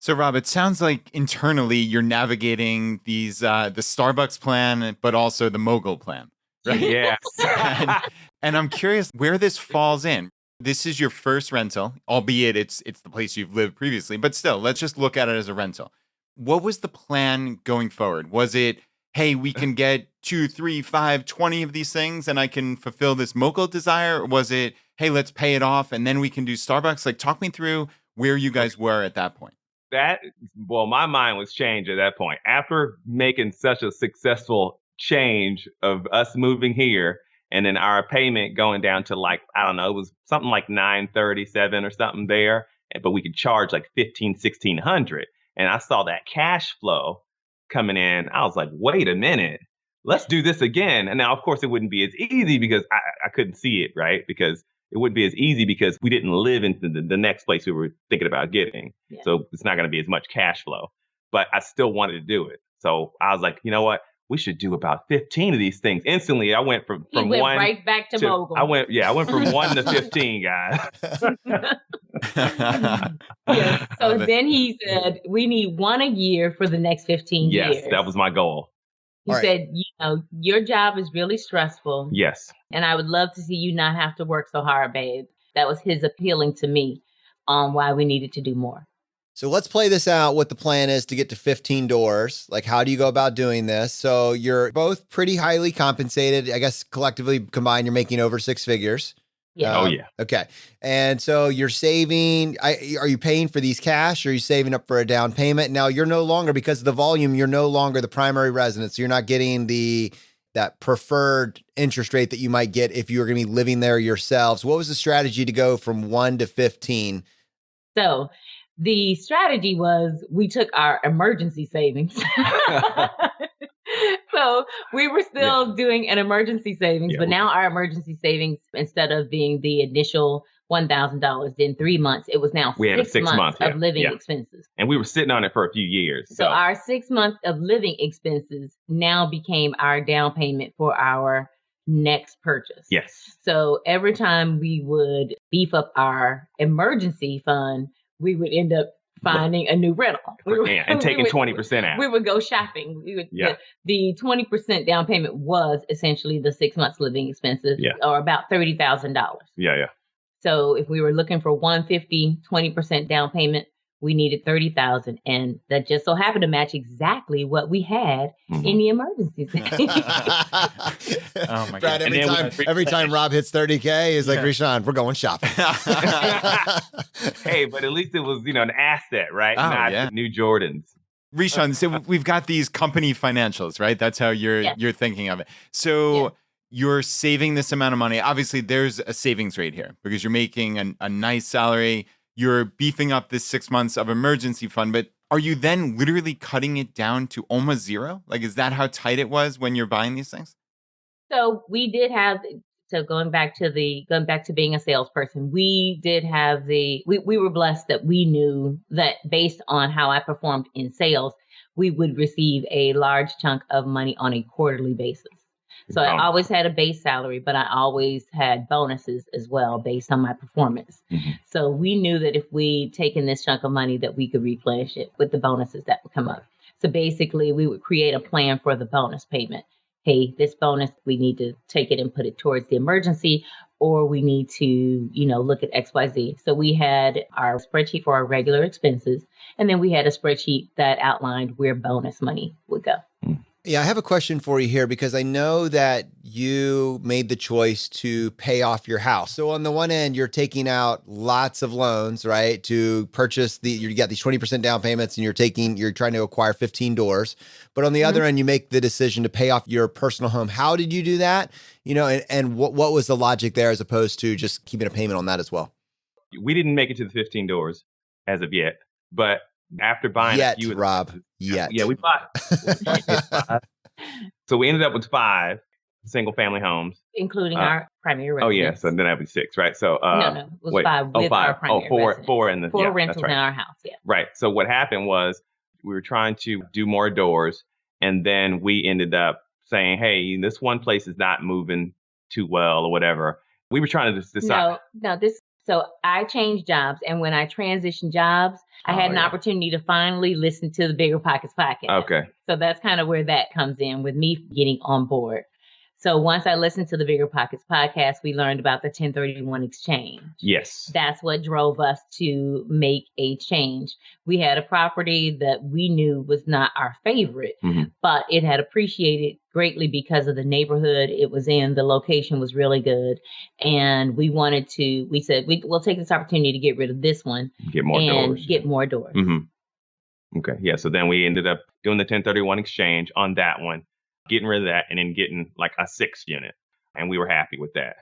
So, Rob, it sounds like internally you're navigating these the Starbucks plan, but also the mogul plan, right? Yeah. and I'm curious where this falls in. This is your first rental, albeit it's the place you've lived previously, but still, let's just look at it as a rental. What was the plan going forward? Was it, hey, we can get 2, 3, 5, 20 of these things and I can fulfill this mogul desire? Or was it, hey, let's pay it off and then we can do Starbucks? Like, talk me through where you guys were at that point. My mind was changed at that point. After making such a successful change of us moving here, and then our payment going down to it was something like $937 or something there, but we could charge like $1,600. And I saw that cash flow coming in. I was like, wait a minute, let's do this again. And now, of course, it wouldn't be as easy because I couldn't see it, right? Because it wouldn't be as easy because we didn't live in the next place we were thinking about getting. Yeah. So it's not going to be as much cash flow, but I still wanted to do it. So I was like, you know what? We should do about 15 of these things. Instantly, I went from one right back to mogul. I went from 1 to 15, guys. So then he said, we need one a year for the next 15 years. Yes, that was my goal. He said, your job is really stressful. Yes. And I would love to see you not have to work so hard, babe. That was his appealing to me on why we needed to do more. So let's play this out, what the plan is to get to 15 doors. Like, how do you go about doing this? So you're both pretty highly compensated. I guess collectively combined, you're making over 6 figures. Yeah. Yeah. Okay. And so you're saving, are you paying for these cash, or are you saving up for a down payment? Now you're no longer, because of the volume, you're no longer the primary resident. So you're not getting that preferred interest rate that you might get if you were going to be living there yourselves. What was the strategy to go from 1 to 15? So the strategy was we took our emergency savings. So we were still doing an emergency savings, but now our emergency savings, instead of being the initial $1,000 in 3 months, it was now 6 months of living expenses. And we were sitting on it for a few years. So our 6 months of living expenses now became our down payment for our next purchase. Yes. So every time we would beef up our emergency fund, we would end up finding a new rental. And taking 20% out. We would go shopping. The 20% down payment was essentially the 6 months living expenses, or about $30,000. Yeah. So if we were looking for 150, 20% down payment, we needed 30,000, and that just so happened to match exactly what we had in the emergency. Oh my Brad, God! Every time Rob hits 30K, he's like, Reshawn, we're going shopping. Hey, but at least it was, an asset, right? Oh, Not new Jordans. Reshawn, so we've got these company financials, right? That's how you're thinking of it. So you're saving this amount of money. Obviously, there's a savings rate here because you're making a nice salary. You're beefing up this 6 months of emergency fund, but are you then literally cutting it down to almost zero? Like, is that how tight it was when you're buying these things? So we did have, going back to being a salesperson, we did have we were blessed that we knew that based on how I performed in sales, we would receive a large chunk of money on a quarterly basis. So I always had a base salary, but I always had bonuses as well based on my performance. So we knew that if we taken this chunk of money that we could replenish it with the bonuses that would come up. So basically we would create a plan for the bonus payment. Hey, this bonus, we need to take it and put it towards the emergency, or we need to, look at XYZ. So we had our spreadsheet for our regular expenses, and then we had a spreadsheet that outlined where bonus money would go. Yeah, I have a question for you here because I know that you made the choice to pay off your house. So on the one end, you're taking out lots of loans, right, to purchase you got these 20% down payments and you're trying to acquire 15 doors. But on the other end, you make the decision to pay off your personal home. How did you do that? And what was the logic there as opposed to just keeping a payment on that as well? We didn't make it to the 15 doors as of yet, but after buying a few, Rob, yeah, we bought. So we ended up with 5 single family homes, including our primary residence. Oh yeah, so then that'd be 6, right? So no, it was 5 with our primary residence. 4 in the 4 rentals in our house. Yeah, right. So what happened was we were trying to do more doors, and then we ended up saying, "Hey, this one place is not moving too well, or whatever." We were trying to decide. So I changed jobs, and when I transitioned jobs, I had an opportunity to finally listen to the Bigger Pockets podcast. Okay. So that's kind of where that comes in with me getting on board. So once I listened to the Bigger Pockets podcast, we learned about the 1031 exchange. Yes. That's what drove us to make a change. We had a property that we knew was not our favorite, but it had appreciated greatly because of the neighborhood it was in. The location was really good. And we said, we'll take this opportunity to get rid of this one. Get more doors. Okay. Yeah. So then we ended up doing the 1031 exchange on that one, getting rid of that, and then getting like a 6th unit. And we were happy with that.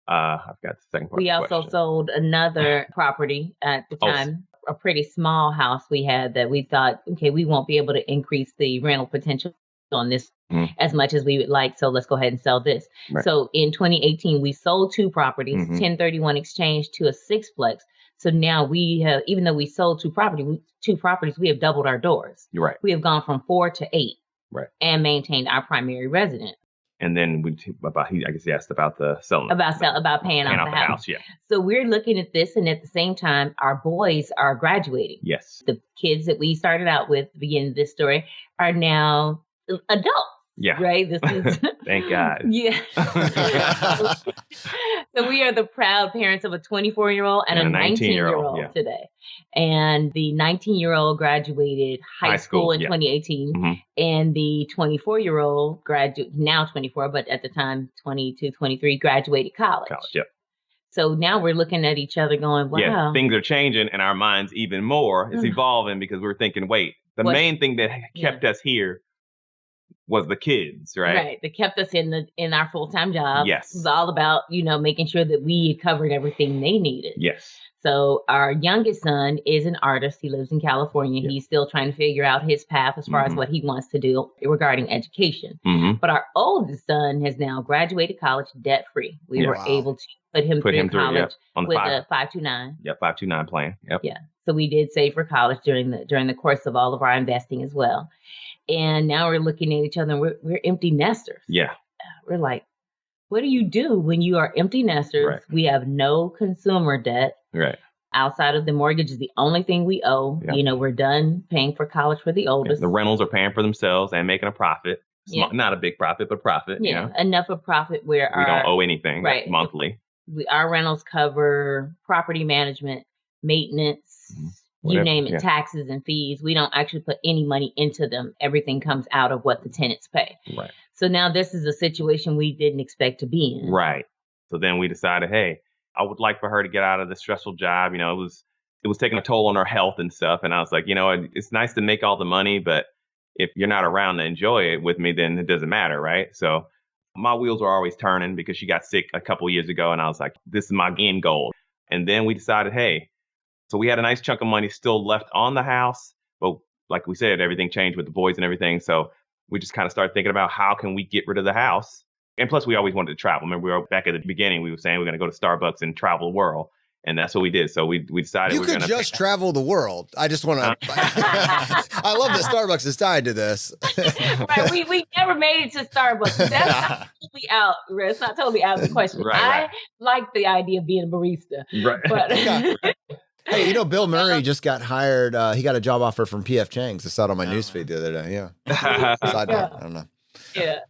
I forgot the second part. We also sold another property at the time, a pretty small house we had that we thought, okay, we won't be able to increase the rental potential on this as much as we would like. So let's go ahead and sell this. Right. So in 2018, we sold 2 properties, 1031 exchange to a 6-plex. So now we have, even though we sold 2 properties, we have doubled our doors. You're right. We have gone from 4 to 8. Right. And maintained our primary residence. And then I guess he asked about the selling. About paying off the house. Yeah. So we're looking at this, and at the same time, our boys are graduating. Yes. The kids that we started out with at the beginning of this story are now adults. Yeah. Right? This is thank God. Yeah. So we are the proud parents of a 24-year-old and a 19-year-old today. And the 19-year-old graduated high school in 2018. And the 24-year-old now 24, but at the time 22, 23, graduated college. Yep. So now we're looking at each other going, wow. Yeah, things are changing in our minds even more. It's evolving because we're thinking, wait, main thing that kept us here was the kids, right? Right. That kept us in our full-time job. Yes. It was all about, making sure that we had covered everything they needed. Yes. So our youngest son is an artist. He lives in California. Yep. He's still trying to figure out his path as far as what he wants to do regarding education. But our oldest son has now graduated college debt-free. We were able to put him through college with a 529. Yeah, 529 plan. Yep. Yeah. So we did save for college during the course of all of our investing as well. And now we're looking at each other and we're empty nesters. Yeah. We're like, what do you do when you are empty nesters? Right. We have no consumer debt. Right. outside of the mortgage is the only thing we owe. Yeah. You know, we're done paying for college for the Yeah, oldest. the rentals are paying for themselves and making a profit. Yeah. Not a big profit, but profit. Yeah, You know? enough of profit where We don't owe anything right. monthly. Our rentals cover property management, maintenance, Whatever, you name it, yeah. taxes and fees. We don't actually put any money into them. Everything comes out of what the tenants pay. Right. So now this is a situation we didn't expect to be in. Right. So then we decided, hey, I would like for her to get out of this stressful job. You know, it was taking a toll on her health and stuff. And I was like, you know, it's nice to make all the money, but if you're not around to enjoy it with me, then it doesn't matter, right? So my wheels were always turning because she got sick a couple years ago, and I was like, this is my end goal. And then we decided, hey, so we had a nice chunk of money still left on the house, but like we said, everything changed with the boys and everything. So we just kind of started thinking about how can we get rid of the house. And plus, we always wanted to travel. Remember, we were back at the beginning, we were saying we're going to go to Starbucks and travel the world. And that's what we did. So we decided you we're going could to just travel the world. I just want to. I love that Starbucks is tied to this. Right, we never made it to Starbucks. That's not totally out. It's not totally out of the question. Right. I like the idea of being a barista. Right. But Hey, you know, Bill Murray just got hired. He got a job offer from P.F. Chang's. I saw it on my newsfeed the other day. Yeah. Side note, I don't know. Yeah.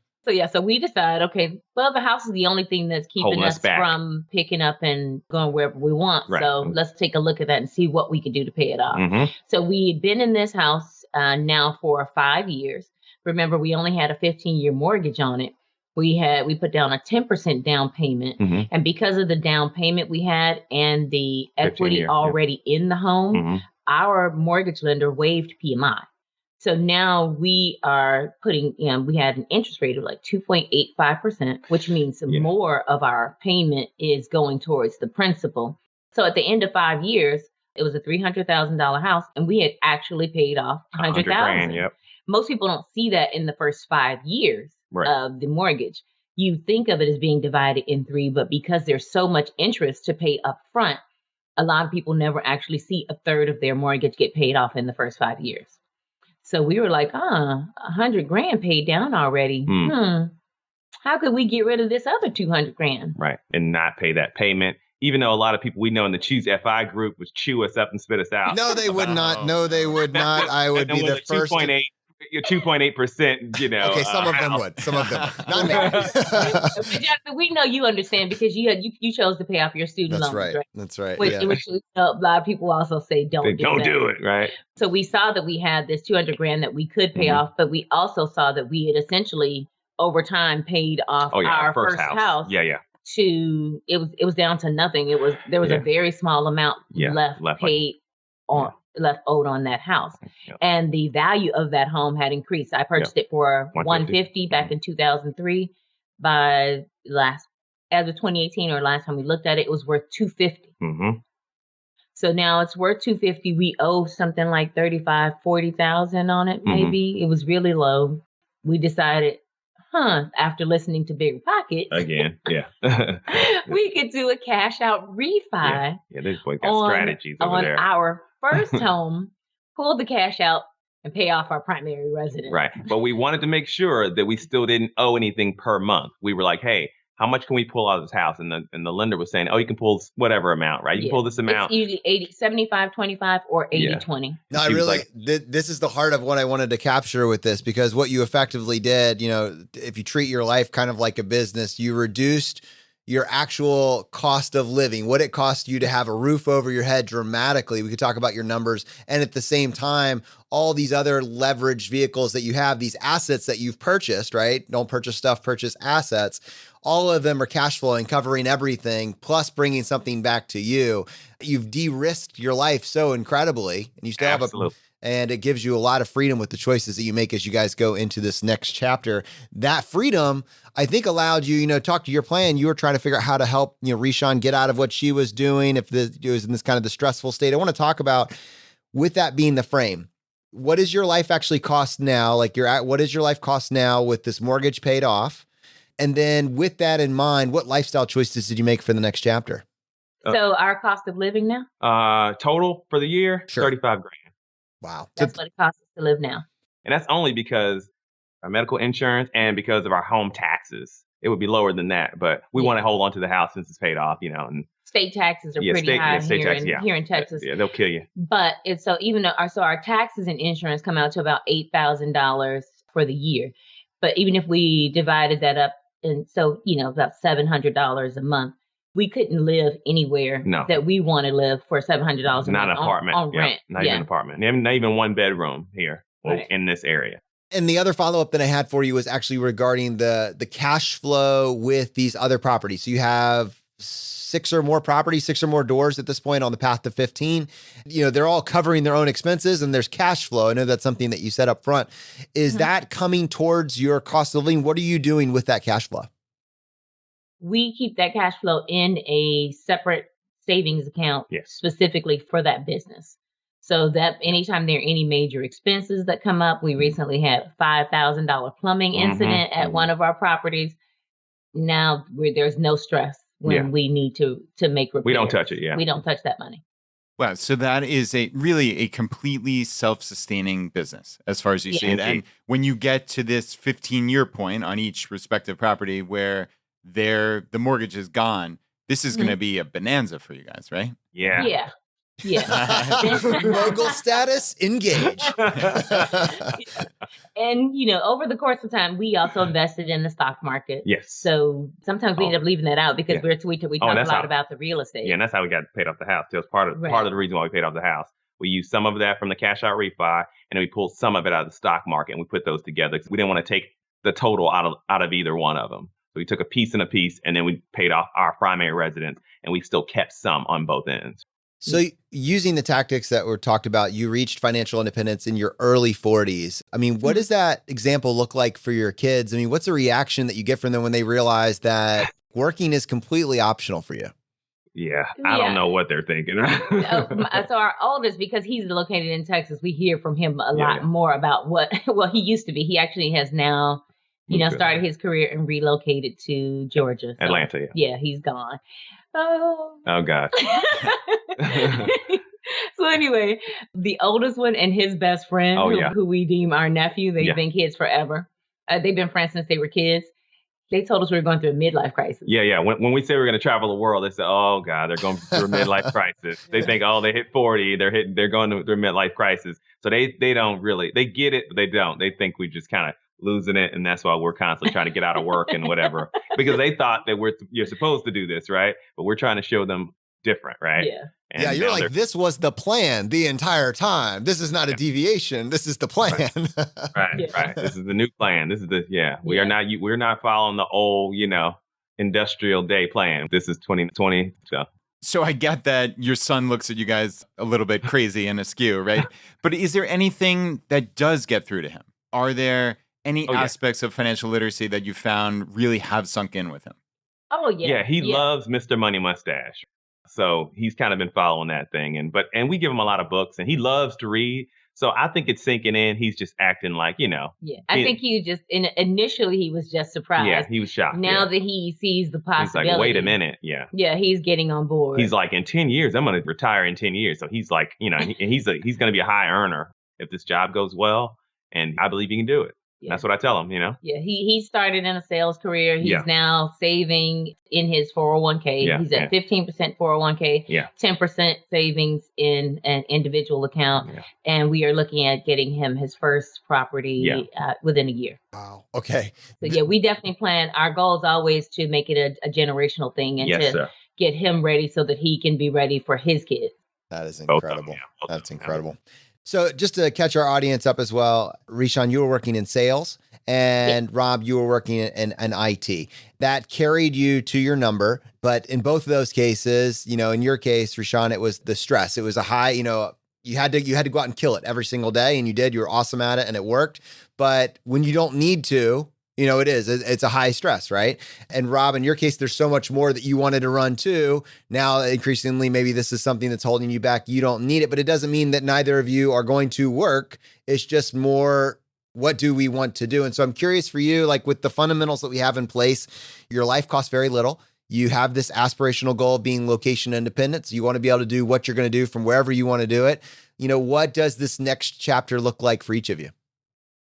So we decide, okay, well, the house is the only thing that's keeping Holding us us back. from picking up and going wherever we want. Right. So let's take a look at that and see what we can do to pay it off. Mhm. So we had been in this house now for 5 years. Remember, we only had a 15-year mortgage on it. We put down a 10% down payment. Mhm. And because of the down payment we had and the equity 15-year, already in the home, Mhm. our mortgage lender waived PMI. So now we are putting, we had an interest rate of like 2.85%, which means more of our payment is going towards the principal. So at the end of 5 years, it was a $300,000 house, and we had actually paid off $100,000. Yep. Most people don't see that in the first 5 years of the mortgage. You think of it as being divided in 3, but because there's so much interest to pay up front, a lot of people never actually see a third of their mortgage get paid off in the first 5 years. So we were like, $100,000 paid down already. How could we get rid of this other $200,000? Right. And not pay that payment. Even though a lot of people we know in the Choose FI group would chew us up and spit us out. No, they would not. No, they would not. I would be the first. 2.8%, you know. Okay, some of them would. Some of them would. Not me. But Jasper, we know you understand because you chose to pay off your student That's loans. right. That's right. Which a lot of people also say don't do it, right? So we saw that we had this $200,000 that we could pay off, but we also saw that we had essentially over time paid off our first house. Yeah. It was down to nothing. There was a very small amount left owed on that house. And the value of that home had increased. I purchased it for $150 back in 2003. By as of 2018 or last time we looked at it, it was worth $250. So now it's worth $250. We owe something like $40,000 on it, maybe. It was really low. We decided, after listening to Bigger Pockets. Again, we could do a cash out refi. Yeah, they've got strategies over there. On our first home, pull the cash out and pay off our primary residence. Right. But we wanted to make sure that we still didn't owe anything per month. We were like, hey, how much can we pull out of this house? And the lender was saying, you can pull whatever amount, right? You can pull this amount. It's usually 75-25 or 80-20. No, I really, this is the heart of what I wanted to capture with this, because what you effectively did, if you treat your life kind of like a business, you reduced your actual cost of living, what it costs you to have a roof over your head dramatically. We could talk about your numbers. And at the same time, all these other leveraged vehicles that you have, these assets that you've purchased, right? Don't purchase stuff, purchase assets. All of them are cash flowing, covering everything, plus bringing something back to you. You've de-risked your life so incredibly, and you still have and it gives you a lot of freedom with the choices that you make as you guys go into this next chapter. That freedom, I think, allowed you, talk to your plan. You were trying to figure out how to help, Reshawn get out of what she was doing if it was in this kind of the stressful state. I want to talk about, with that being the frame, what does your life actually cost now? What does your life cost now with this mortgage paid off? And then with that in mind, what lifestyle choices did you make for the next chapter? So our cost of living now? Total for the year, $35,000. Wow. That's what it costs us to live now. And that's only because our medical insurance, and because of our home taxes. It would be lower than that, but we want to hold on to the house since it's paid off, and state taxes are pretty high here in Texas. Yeah, they'll kill you. But it's so even though our taxes and insurance come out to about $8,000 for the year. But even if we divided that up, and so about $700 a month, we couldn't live anywhere that we want to live for $700 a month. Not an apartment on rent. Not even an apartment. Not even one bedroom here in this area. And the other follow-up that I had for you was actually regarding the cash flow with these other properties. So you have 6 or more properties, 6 or more doors at this point on the path to 15. They're all covering their own expenses and there's cash flow. I know that's something that you said up front. Is that coming towards your cost of living? What are you doing with that cash flow? We keep that cash flow in a separate savings account specifically for that business. So that anytime there are any major expenses that come up, we recently had a $5,000 plumbing incident at one of our properties. Now there's no stress when we need to make repairs. We don't touch it. Yeah, we don't touch that money. Wow. So that is really a completely self-sustaining business as far as you see it. And when you get to this 15-year point on each respective property where the mortgage is gone, this is going to be a bonanza for you guys, right? Yeah. Yeah. Mogul status, engage. And, over the course of time, we also invested in the stock market. Yes. So sometimes we end up leaving that out because we talk a lot about the real estate. Yeah, and that's how we got paid off the house. It was part of the reason why we paid off the house. We used some of that from the cash out refi, and then we pulled some of it out of the stock market, and we put those together. We didn't want to take the total out of either one of them. So we took a piece and a piece, and then we paid off our primary residence, and we still kept some on both ends. So using the tactics that were talked about, you reached financial independence in your early 40s. I mean, what does that example look like for your kids? I mean, what's the reaction that you get from them when they realize that working is completely optional for you? Yeah, I don't know what they're thinking. So our oldest, because he's located in Texas, we hear from him a lot more about what he used to be. He actually has now, started his career and relocated to Georgia. So, Atlanta, yeah, he's gone. Oh God. So anyway, the oldest one and his best friend, who we deem our nephew, they've been kids forever. They've been friends since they were kids. They told us we were going through a midlife crisis. Yeah. When we say we're going to travel the world, they said, "Oh God, they're going through a midlife crisis." They think, "Oh, they hit 40, they're going through a midlife crisis." So they don't really, they get it, but they don't. They think we just kind of losing it, and that's why we're constantly trying to get out of work and whatever, because they thought that you're supposed to do this, right? But we're trying to show them different, right? Yeah. And you're like, this was the plan the entire time. This is not a deviation. This is the plan. Right. This is the new plan. This is we're not following the old, industrial day plan. This is 2020. So I get that your son looks at you guys a little bit crazy and askew, right? But is there anything that does get through to him? Are there any aspects of financial literacy that you found really have sunk in with him? Oh, yeah. Yeah, he loves Mr. Money Mustache. So he's kind of been following that thing. And we give him a lot of books, and he loves to read. So I think it's sinking in. He's just acting like, Yeah, I think initially he was just surprised. Yeah, he was shocked. Now that he sees the possibility. He's like, wait a minute. Yeah. Yeah, he's getting on board. He's like, in 10 years, I'm going to retire in 10 years. So he's like, he's going to be a high earner if this job goes well. And I believe he can do it. Yeah. That's what I tell him, Yeah, he started in a sales career. He's now saving in his 401k. Yeah, he's at 15% 401k, 10% savings in an individual account. Yeah. And we are looking at getting him his first property within a year. Wow. Okay. So we definitely plan. Our goal is always to make it a generational thing and get him ready so that he can be ready for his kids. That is incredible. That's incredible. So just to catch our audience up as well, Reshawn, you were working in sales, and Rob, you were working in IT. That carried you to your number, but in both of those cases, in your case, Reshawn, it was the stress. It was a high, you had to go out and kill it every single day, and you did. You were awesome at it, and it worked. But when you don't need to, it's a high stress, right? And Rob, in your case, there's so much more that you wanted to run too. Now, increasingly, maybe this is something that's holding you back. You don't need it, but it doesn't mean that neither of you are going to work. It's just more, what do we want to do? And so I'm curious for you, like with the fundamentals that we have in place, your life costs very little. You have this aspirational goal of being location independent. So you want to be able to do what you're going to do from wherever you want to do it. What does this next chapter look like for each of you?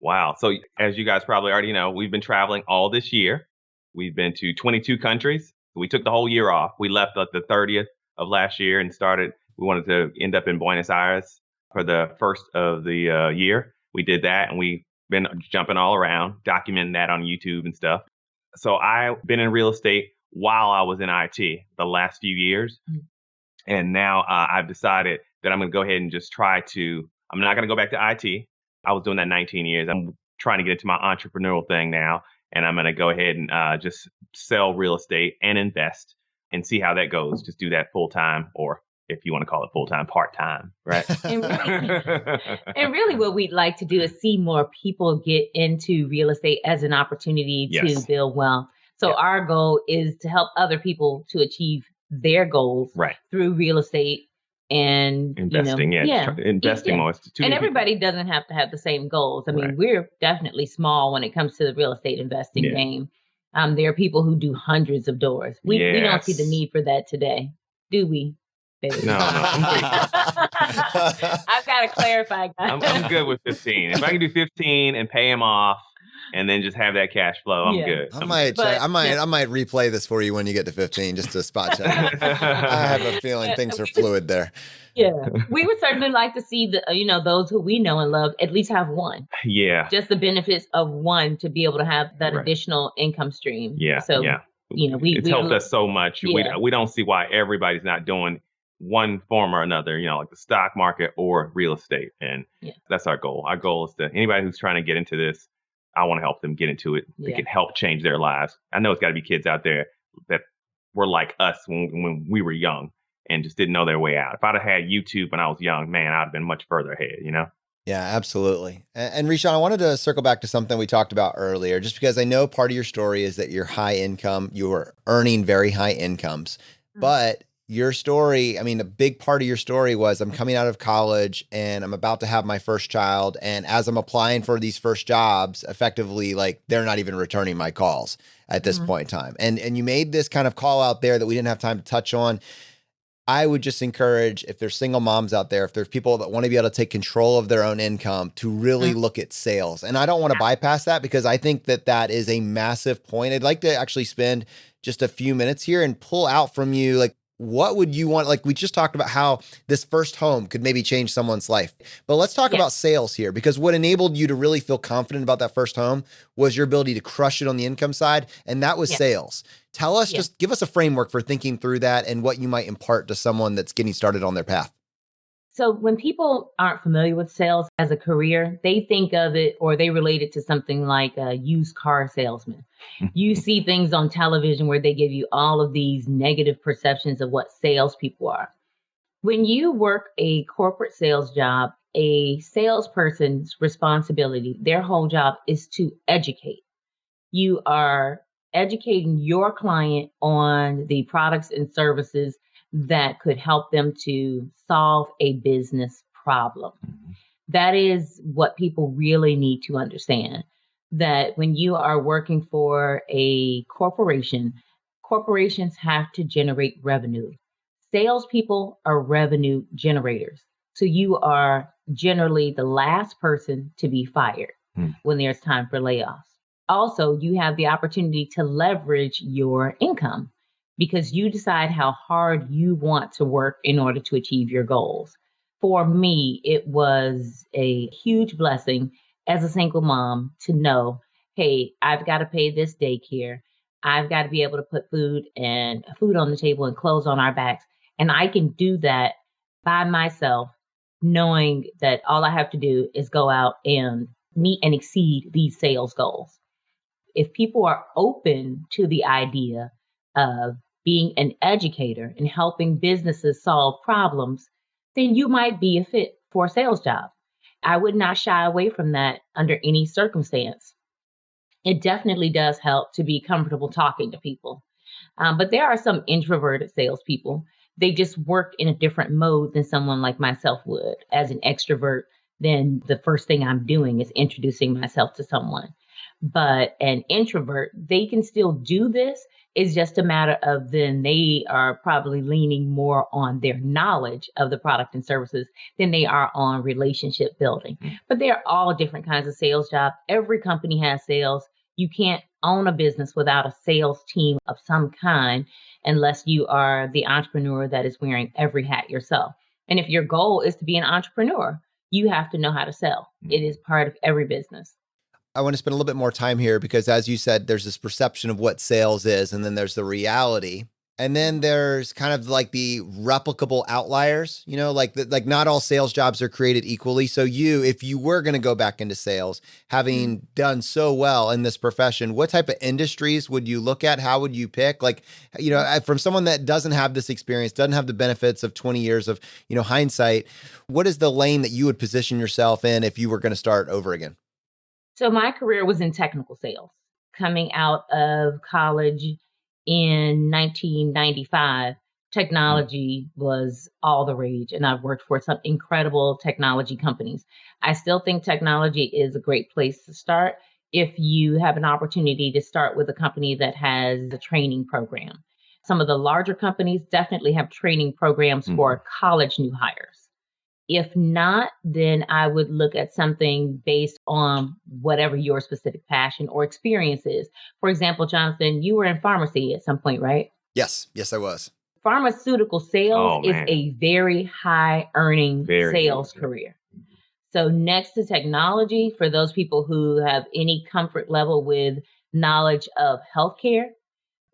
Wow. So as you guys probably already know, we've been traveling all this year. We've been to 22 countries. We took the whole year off. We left at the 30th of last year and we wanted to end up in Buenos Aires for the first of the year. We did that, and we've been jumping all around, documenting that on YouTube and stuff. So I've been in real estate while I was in IT the last few years. Mm-hmm. And now I've decided that I'm going to go ahead and just I'm not going to go back to IT. I was doing that 19 years. I'm trying to get into my entrepreneurial thing now. And I'm going to go ahead and just sell real estate and invest and see how that goes. Just do that full time, or if you want to call it full time, part time, right? and really what we'd like to do is see more people get into real estate as an opportunity to build wealth. So our goal is to help other people to achieve their goals through real estate and investing. Investing more. And everybody doesn't have to have the same goals. I mean, we're definitely small when it comes to the real estate investing game. There are people who do hundreds of doors. We don't see the need for that today, do we? Baby? No. I've got to clarify, guys. I'm good with 15. If I can do 15 and pay them off, and then just have that cash flow, I'm good. I might replay this for you when you get to 15, just to spot check. I have a feeling things are fluid there. Yeah, we would certainly like to see those who we know and love at least have one. Yeah, just the benefits of one to be able to have that additional income stream. Yeah, so it's helped us so much. Yeah. We don't see why everybody's not doing one form or another, like the stock market or real estate, and that's our goal. Our goal is to anybody who's trying to get into this. I want to help them get into it. They can help change their lives. I know it's got to be kids out there that were like us when we were young and just didn't know their way out. If I'd have had YouTube when I was young, man, I'd have been much further ahead, Yeah, absolutely. And Reshawn, I wanted to circle back to something we talked about earlier, just because I know part of your story is that you're high income, you were earning very high incomes, but your story, a big part of your story was I'm coming out of college and I'm about to have my first child. And as I'm applying for these first jobs, effectively, they're not even returning my calls at this point in time. And you made this kind of call out there that we didn't have time to touch on. I would just encourage, if there's single moms out there, if there's people that want to be able to take control of their own income, to really look at sales. And I don't want to bypass that, because I think that is a massive point. I'd like to actually spend just a few minutes here and pull out from you, what would you want? We just talked about how this first home could maybe change someone's life. But let's talk about sales here, because what enabled you to really feel confident about that first home was your ability to crush it on the income side. And that was sales. Tell us, just give us a framework for thinking through that and what you might impart to someone that's getting started on their path. So when people aren't familiar with sales as a career, they think of it, or they relate it to something like a used car salesman. You see things on television where they give you all of these negative perceptions of what salespeople are. When you work a corporate sales job, a salesperson's responsibility, their whole job is to educate. You are educating your client on the products and services that could help them to solve a business problem. That is what people really need to understand, that when you are working for a corporation, corporations have to generate revenue. Salespeople are revenue generators. So you are generally the last person to be fired when there's time for layoffs. Also, you have the opportunity to leverage your income, because you decide how hard you want to work in order to achieve your goals. For me, it was a huge blessing as a single mom to know, hey, I've got to pay this daycare. I've got to be able to put food on the table and clothes on our backs. And I can do that by myself, knowing that all I have to do is go out and meet and exceed these sales goals. If people are open to the idea of being an educator and helping businesses solve problems, then you might be a fit for a sales job. I would not shy away from that under any circumstance. It definitely does help to be comfortable talking to people. But there are some introverted salespeople. They just work in a different mode than someone like myself would. As an extrovert, then the first thing I'm doing is introducing myself to someone. But an introvert, they can still do this. It's just a matter of then they are probably leaning more on their knowledge of the product and services than they are on relationship building. But they're all different kinds of sales jobs. Every company has sales. You can't own a business without a sales team of some kind unless you are the entrepreneur that is wearing every hat yourself. And if your goal is to be an entrepreneur, you have to know how to sell. It is part of every business. I want to spend a little bit more time here because, as you said, there's this perception of what sales is, and then there's the reality. And then there's kind of like the replicable outliers, like not all sales jobs are created equally. So if you were going to go back into sales, having done so well in this profession, what type of industries would you look at? How would you pick? Like, from someone that doesn't have this experience, doesn't have the benefits of 20 years of, hindsight, what is the lane that you would position yourself in if you were going to start over again? So my career was in technical sales. Coming out of college in 1995, technology was all the rage, and I've worked for some incredible technology companies. I still think technology is a great place to start if you have an opportunity to start with a company that has a training program. Some of the larger companies definitely have training programs for college new hires. If not, then I would look at something based on whatever your specific passion or experience is. For example, Jonathan, you were in pharmacy at some point, right? Yes, I was. Pharmaceutical sales is a very high earning sales career. So next to technology, for those people who have any comfort level with knowledge of healthcare,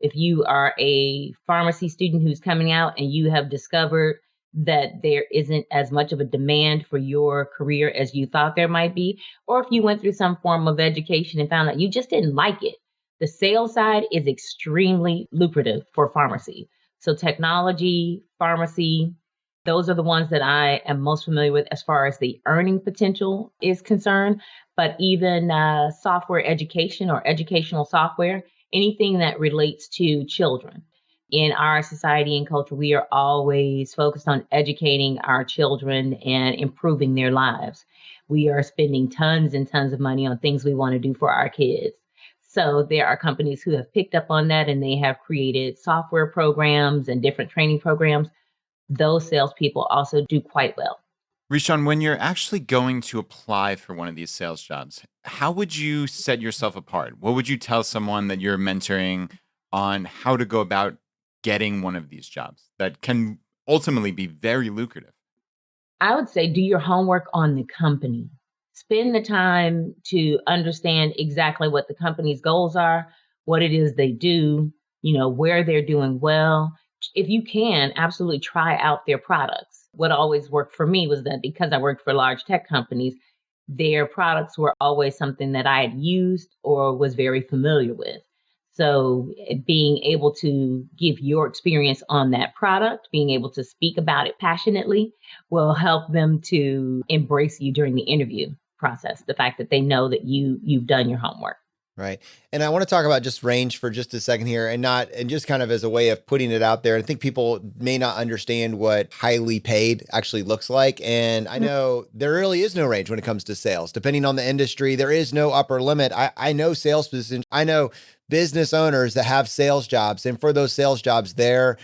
if you are a pharmacy student who's coming out and you have discovered that there isn't as much of a demand for your career as you thought there might be, or if you went through some form of education and found out you just didn't like it, the sales side is extremely lucrative for pharmacy. So technology, pharmacy, those are the ones that I am most familiar with as far as the earning potential is concerned. But even software education or educational software, anything that relates to children. In our society and culture, we are always focused on educating our children and improving their lives. We are spending tons and tons of money on things we want to do for our kids. So there are companies who have picked up on that and they have created software programs and different training programs. Those salespeople also do quite well. Reshawn, when you're actually going to apply for one of these sales jobs, how would you set yourself apart? What would you tell someone that you're mentoring on how to go about getting one of these jobs that can ultimately be very lucrative? I would say do your homework on the company. Spend the time to understand exactly what the company's goals are, what it is they do, where they're doing well. If you can, absolutely try out their products. What always worked for me was that because I worked for large tech companies, their products were always something that I had used or was very familiar with. So being able to give your experience on that product, being able to speak about it passionately will help them to embrace you during the interview process. The fact that they know that you've done your homework. Right. And I want to talk about just range for just a second here and just kind of as a way of putting it out there. I think people may not understand what highly paid actually looks like. And I know there really is no range when it comes to sales. Depending on the industry, there is no upper limit. I know sales positions. I know business owners that have sales jobs. And for those sales jobs, their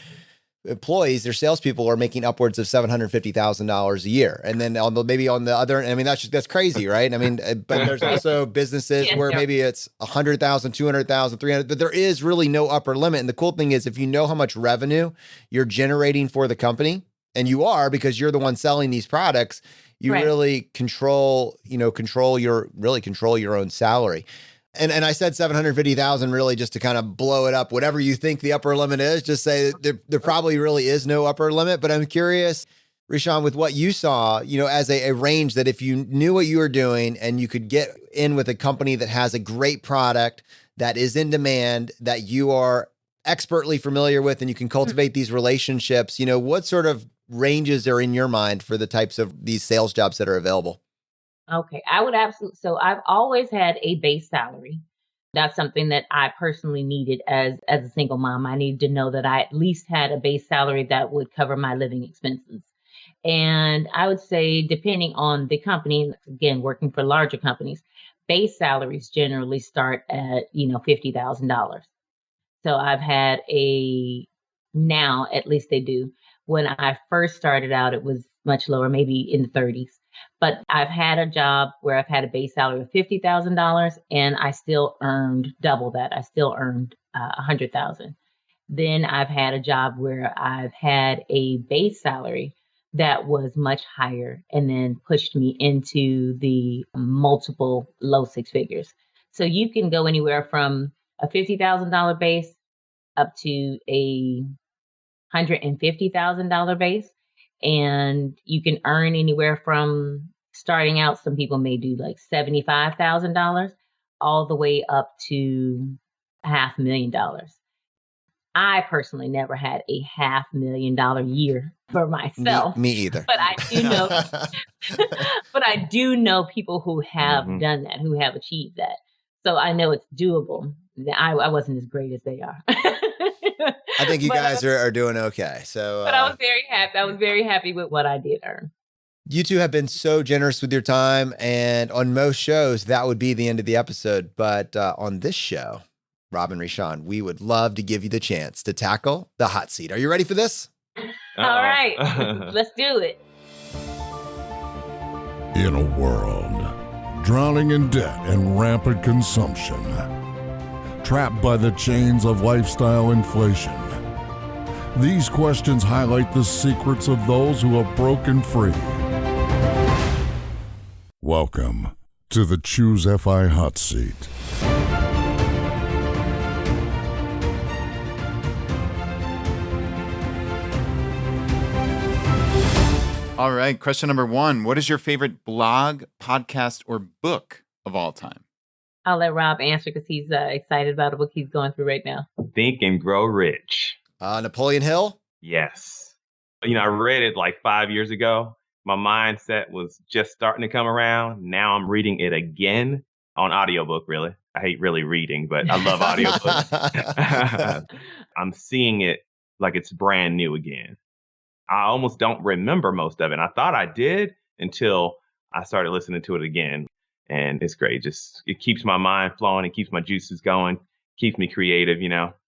employees, their salespeople are making upwards of $750,000 a year. And then maybe on the other, I mean, that's crazy, right? I mean, but there's also businesses where maybe it's 100,000, 200,000, 300, but there is really no upper limit. And the cool thing is if you know how much revenue you're generating for the company, and you are because you're the one selling these products, you really control your own salary. And I said 750,000 really just to kind of blow it up. Whatever you think the upper limit is, just say there probably really is no upper limit. But I'm curious, Reshawn, with what you saw, as a range that if you knew what you were doing and you could get in with a company that has a great product that is in demand, that you are expertly familiar with, and you can cultivate these relationships, what sort of ranges are in your mind for the types of these sales jobs that are available? Okay, I would absolutely. So I've always had a base salary. That's something that I personally needed as a single mom. I needed to know that I at least had a base salary that would cover my living expenses. And I would say, depending on the company, again, working for larger companies, base salaries generally start at, $50,000. So I've had now at least they do. When I first started out, it was much lower, maybe in the 30s. But I've had a job where I've had a base salary of $50,000 and I still earned double that. I still earned $100,000. Then I've had a job where I've had a base salary that was much higher and then pushed me into the multiple low six figures. So you can go anywhere from a $50,000 base up to a $150,000 base. And you can earn anywhere from starting out, some people may do like $75,000 all the way up to $500,000. I personally never had a $500,000 year for myself. Me either. But I do know, but I do know people who have done that, who have achieved that. So I know it's doable. I wasn't as great as they are. I think you guys are doing okay. So, but I was very happy. I was very happy with what I did earn. You two have been so generous with your time, and on most shows, that would be the end of the episode. But on this show, Rob and Reshawn, we would love to give you the chance to tackle the hot seat. Are you ready for this? All right, let's do it. In a world drowning in debt and rampant consumption, trapped by the chains of lifestyle inflation, these questions highlight the secrets of those who have broken free. Welcome to the Choose FI Hot Seat. All right, question number 1. What is your favorite blog, podcast, or book of all time? I'll let Rob answer because he's excited about a book he's going through right now. Think and Grow Rich. Napoleon Hill? Yes. I read it like 5 years ago. My mindset was just starting to come around. Now I'm reading it again on audiobook, really. I hate really reading, but I love audiobooks. I'm seeing it like it's brand new again. I almost don't remember most of it. I thought I did until I started listening to it again. And it's great. It keeps my mind flowing. It keeps my juices going, keeps me creative,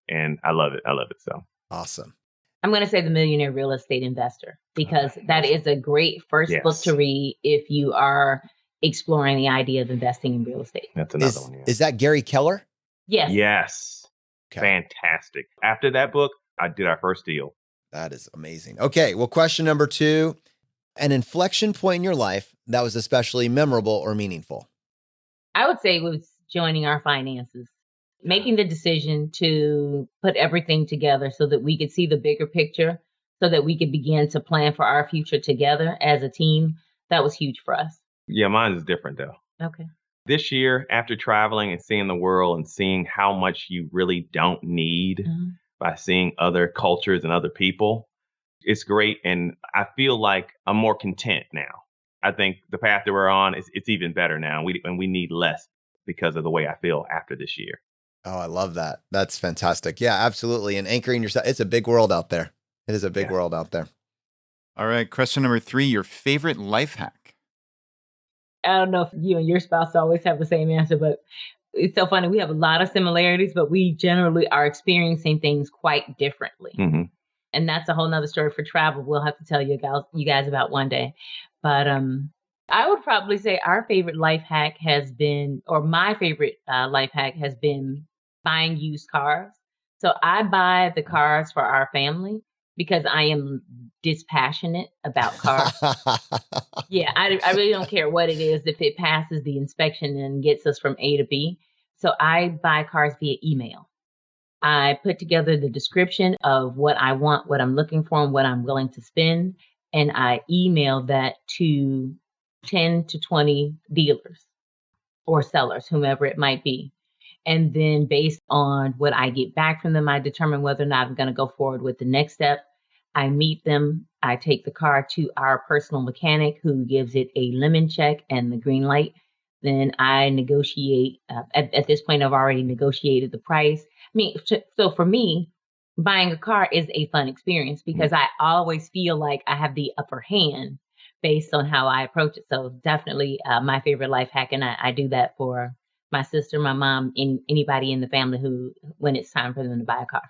and I love it. I love it. So awesome. I'm going to say The Millionaire Real Estate Investor, because that is a great first book to read if you are exploring the idea of investing in real estate. That's another one. Yeah. Is that Gary Keller? Yes. Yes. Okay. Fantastic. After that book, I did our first deal. That is amazing. Okay. Well, question number 2, an inflection point in your life that was especially memorable or meaningful. I would say it was joining our finances, making the decision to put everything together so that we could see the bigger picture, so that we could begin to plan for our future together as a team. That was huge for us. Yeah, mine is different though. Okay. This year, after traveling and seeing the world and seeing how much you really don't need by seeing other cultures and other people, it's great. And I feel like I'm more content now. I think the path that we're on it's even better now. We need less because of the way I feel after this year. Oh, I love that. That's fantastic. Yeah, absolutely. And anchoring yourself. It's a big world out there. It is a big world out there. All right. Question number 3, your favorite life hack. I don't know if you and your spouse always have the same answer, but it's so funny. We have a lot of similarities, but we generally are experiencing things quite differently. Mm-hmm. And that's a whole nother story for travel. We'll have to tell you guys about one day. But I would probably say our favorite life hack has been, or my favorite life hack has been buying used cars. So I buy the cars for our family because I am dispassionate about cars. Yeah, I really don't care what it is if it passes the inspection and gets us from A to B. So I buy cars via email. I put together the description of what I want, what I'm looking for, and what I'm willing to spend. And I email that to 10 to 20 dealers or sellers, whomever it might be. And then based on what I get back from them, I determine whether or not I'm going to go forward with the next step. I meet them. I take the car to our personal mechanic who gives it a lemon check and the green light. Then I negotiate. At this point, I've already negotiated the price. I mean, so for me, buying a car is a fun experience because I always feel like I have the upper hand based on how I approach it. So definitely my favorite life hack. And I do that for my sister, my mom, and anybody in the family when it's time for them to buy a car.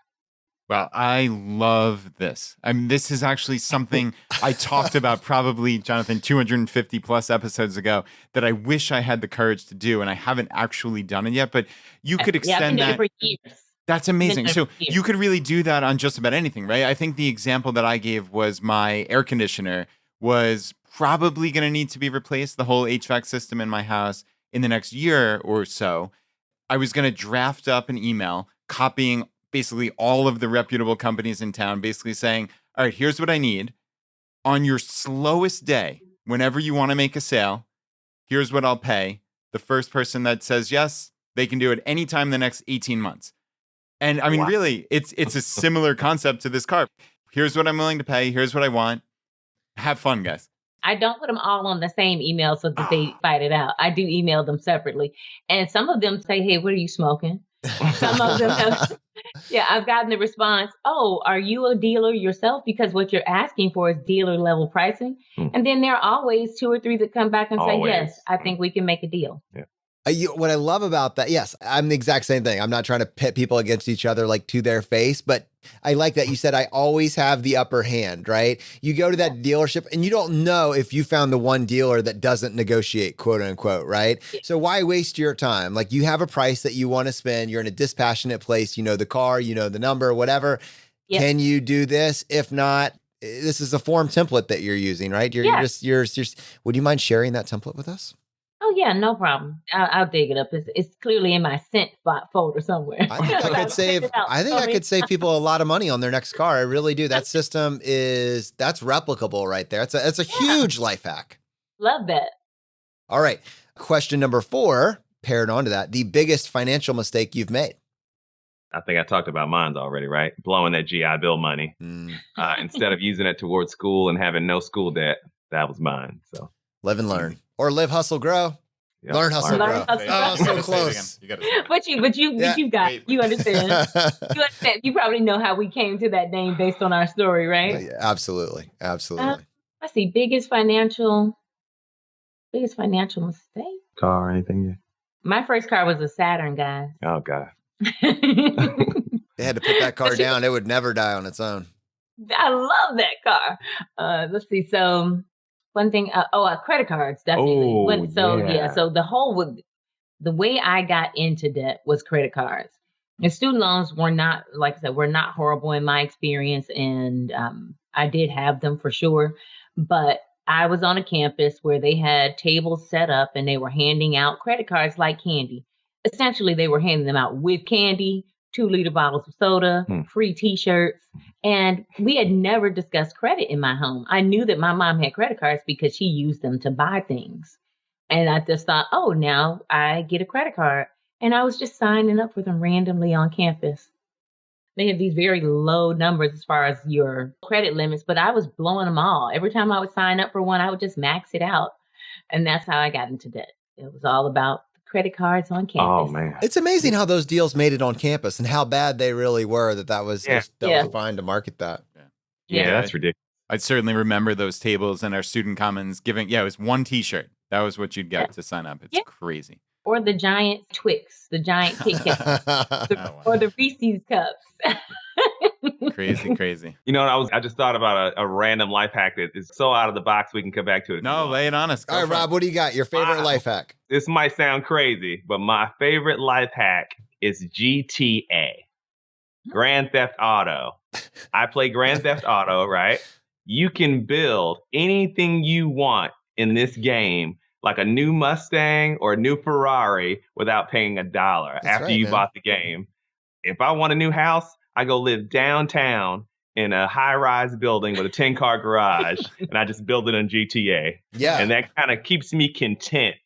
Well, I love this. I mean, this is actually something I talked about probably, Jonathan, 250 plus episodes ago that I wish I had the courage to do, and I haven't actually done it yet. But you could extend that. For years. That's amazing. So you could really do that on just about anything, right? I think the example that I gave was my air conditioner was probably going to need to be replaced, the whole HVAC system in my house, in the next year or so. I was going to draft up an email copying basically all of the reputable companies in town, basically saying, all right, here's what I need. On your slowest day, whenever you want to make a sale, here's what I'll pay. The first person that says yes, they can do it anytime the next 18 months. And I mean, really, it's a similar concept to this car. Here's what I'm willing to pay. Here's what I want. Have fun, guys. I don't put them all on the same email so that they fight it out. I do email them separately. And some of them say, hey, what are you smoking? Some of them have, I've gotten the response, oh, are you a dealer yourself? Because what you're asking for is dealer level pricing. And then there are always 2 or 3 that come back and say, yes, I think we can make a deal. Yeah. What I love about that, yes, I'm the exact same thing. I'm not trying to pit people against each other like to their face, but I like that you said I always have the upper hand, right? You go to that dealership and you don't know if you found the one dealer that doesn't negotiate, quote unquote, right? Yeah. So why waste your time? Like you have a price that you want to spend. You're in a dispassionate place. You know the car, you know the number, whatever. Yeah. Can you do this? If not, this is a form template that you're using, right? You're just, would you mind sharing that template with us? Oh, yeah, no problem. I'll dig it up. It's clearly in my sent folder somewhere. I think I could save people a lot of money on their next car. I really do. That system that's replicable right there. It's a huge life hack. Love that. All right. Question number 4, paired onto that, the biggest financial mistake you've made. I think I talked about mine already, right? Blowing that GI Bill money instead of using it towards school and having no school debt. That was mine. So live and learn. Or live, hustle, grow. Yep. Learn, hustle, grow. Oh, so close. But you understand. You understand. You probably know how we came to that name based on our story, right? Yeah, absolutely. Absolutely. Let's see. Biggest financial mistake. Car or anything? Yeah. My first car was a Saturn, guys. Oh, God. They had to put that car down. It would never die on its own. I love that car. Let's see. So one thing, credit cards, definitely. So the way I got into debt was credit cards. And student loans were not, like I said, were not horrible in my experience. And I did have them for sure. But I was on a campus where they had tables set up and they were handing out credit cards like candy. Essentially, they were handing them out with candy, 2-liter bottles of soda, free T-shirts. And we had never discussed credit in my home. I knew that my mom had credit cards because she used them to buy things. And I just thought, oh, now I get a credit card. And I was just signing up for them randomly on campus. They have these very low numbers as far as your credit limits, but I was blowing them all. Every time I would sign up for one, I would just max it out. And that's how I got into debt. It was all about credit cards on campus. Oh, man. It's amazing how those deals made it on campus and how bad they really were that was was fine to market that. Yeah, that's ridiculous. I certainly remember those tables in our student commons giving, it was one T-shirt. That was what you'd get to sign up. It's crazy. Or the giant Twix, the giant Kit Kat, or the Reese's cups. Crazy. You know, I just thought about a random life hack that is so out of the box we can come back to it. No, lay it on us. All right, Rob, what do you got? Your favorite life hack? This might sound crazy, but my favorite life hack is GTA, Grand Theft Auto. I play Grand Theft Auto, right? You can build anything you want in this game, like a new Mustang or a new Ferrari, without paying $1 after you bought the game. If I want a new house, I go live downtown in a high-rise building with a 10-car garage, and I just build it on GTA. Yeah. And that kind of keeps me content.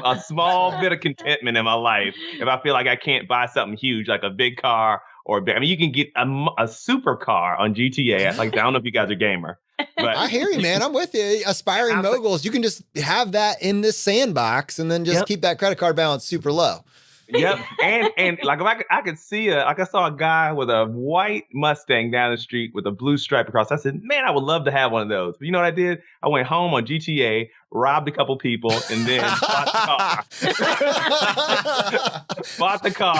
A small bit of contentment in my life if I feel like I can't buy something huge, like a big car you can get a super car on GTA. Like, I don't know if you guys are gamer. But I hear you, man. I'm with you. Aspiring moguls, you can just have that in this sandbox and then just keep that credit card balance super low. Yep. And like if I could see I saw a guy with a white Mustang down the street with a blue stripe across. I said, man, I would love to have one of those. But you know what I did? I went home on GTA, robbed a couple people, and then bought the car.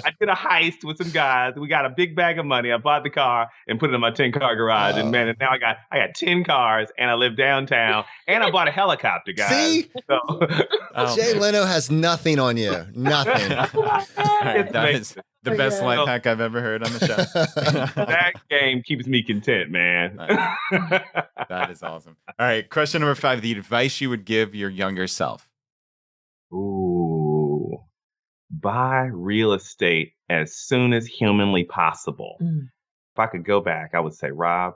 I did a heist with some guys. We got a big bag of money. I bought the car and put it in my 10-car garage. And man, now I got 10 cars, and I live downtown, and I bought a helicopter, guys. See? So, Jay Leno has nothing on you. Nothing. Right, that is the best life hack I've ever heard on the show. That game keeps me content, man. That is awesome. All right, question number 5, the advice you would give your younger self. Ooh, buy real estate as soon as humanly possible. If I could go back, I would say, Rob,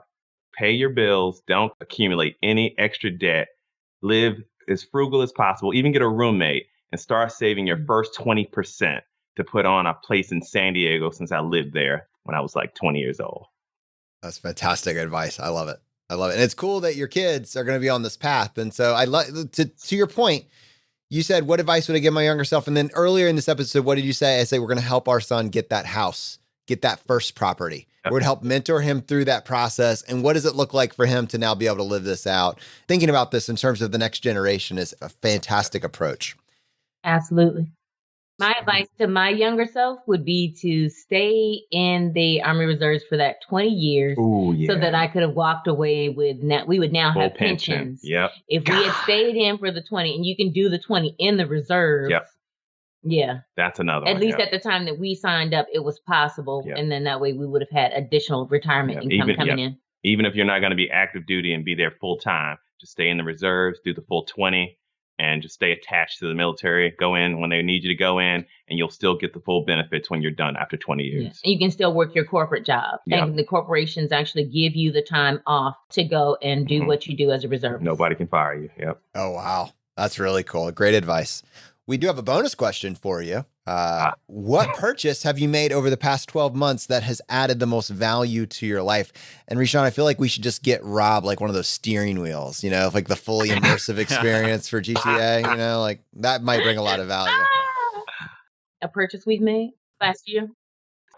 pay your bills. Don't accumulate any extra debt. Live as frugal as possible. Even get a roommate and start saving your first 20% to put on a place in San Diego, since I lived there when I was like 20 years old. That's fantastic advice. I love it. I love it. And it's cool that your kids are going to be on this path. And so I love to your point, you said, what advice would I give my younger self? And then earlier in this episode, what did you say? I say, we're going to help our son get that house, get that first property. We're going to help mentor him through that process. And what does it look like for him to now be able to live this out? Thinking about this in terms of the next generation is a fantastic approach. Absolutely. My advice to my younger self would be to stay in the Army Reserves for that 20 years. Ooh, yeah. So that I could have walked away with we would now Full have pension. pensions. Yep. If we had stayed in for the 20, and you can do the 20 in the reserves. Yep. Yeah. That's another At one. least Yep. at the time that we signed up, it was possible. Yep. And then that way we would have had additional retirement income coming in. Even if you're not going to be active duty and be there full time, just stay in the reserves, do the full 20, and just stay attached to the military. Go in when they need you to go in, and you'll still get the full benefits when you're done after 20 years. Yeah. And you can still work your corporate job. Yep. And the corporations actually give you the time off to go and do what you do as a reservist. Nobody can fire you. Yep. Oh, wow. That's really cool. Great advice. We do have a bonus question for you. What purchase have you made over the past 12 months that has added the most value to your life? And Reshawn, I feel like we should just get Rob like one of those steering wheels, like the fully immersive experience for GTA, like that might bring a lot of value. A purchase we've made last year.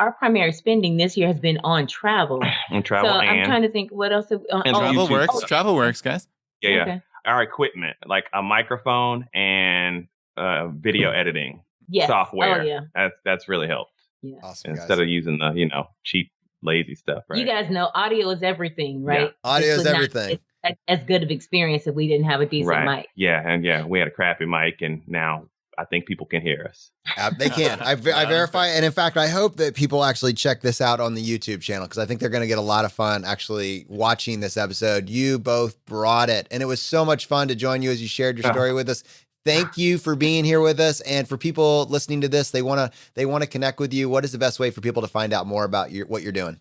Our primary spending this year has been on travel. And travel, so and I'm trying to think what else. Travel works. Travel works, guys. Yeah. Okay. Our equipment, like a microphone and video editing software. Oh, yeah. That's really helped. Yeah. Awesome, Instead of using the cheap, lazy stuff, right? You guys know audio is everything, right? Yeah. Audio is everything. It's as good of experience if we didn't have a decent mic. Yeah, and we had a crappy mic, and now I think people can hear us. They can. I verify. And in fact, I hope that people actually check this out on the YouTube channel, because I think they're going to get a lot of fun actually watching this episode. You both brought it. And it was so much fun to join you as you shared your story with us. Thank you for being here with us. And for people listening to this, they want to connect with you. What is the best way for people to find out more about what you're doing?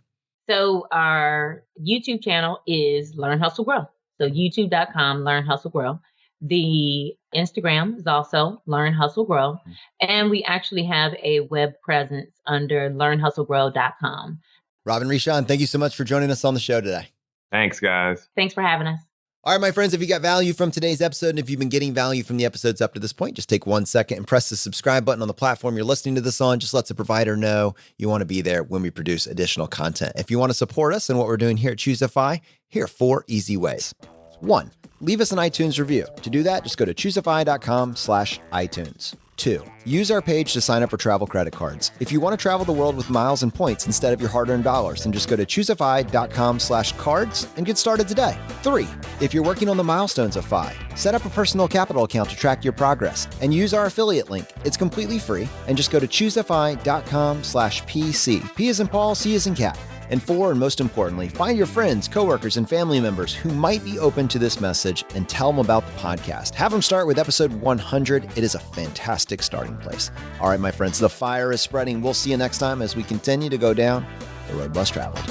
So our YouTube channel is Learn, Hustle, Grow. So youtube.com, Learn, Hustle, Grow. The Instagram is also Learn, Hustle, Grow. And we actually have a web presence under learnhustlegrow.com. Rob and Reshawn, thank you so much for joining us on the show today. Thanks, guys. Thanks for having us. All right, my friends, if you got value from today's episode, and if you've been getting value from the episodes up to this point, just take 1 second and press the subscribe button on the platform you're listening to this on. Just lets the provider know you want to be there when we produce additional content. If you want to support us and what we're doing here at Choosify, here are 4 easy ways. 1, leave us an iTunes review. To do that, just go to choosify.com/iTunes. 2, use our page to sign up for travel credit cards. If you want to travel the world with miles and points instead of your hard-earned dollars, then just go to choosify.com/cards and get started today. 3, if you're working on the milestones of FI, set up a personal capital account to track your progress and use our affiliate link. It's completely free, and just go to choosify.com/PC. P as in Paul, C as in cat. And 4, and most importantly, find your friends, coworkers, and family members who might be open to this message and tell them about the podcast. Have them start with episode 100. It is a fantastic starting place. All right, my friends, the fire is spreading. We'll see you next time as we continue to go down the road less traveled.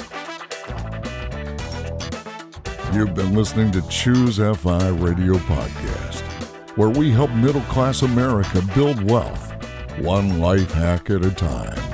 You've been listening to Choose FI Radio Podcast, where we help middle-class America build wealth, one life hack at a time.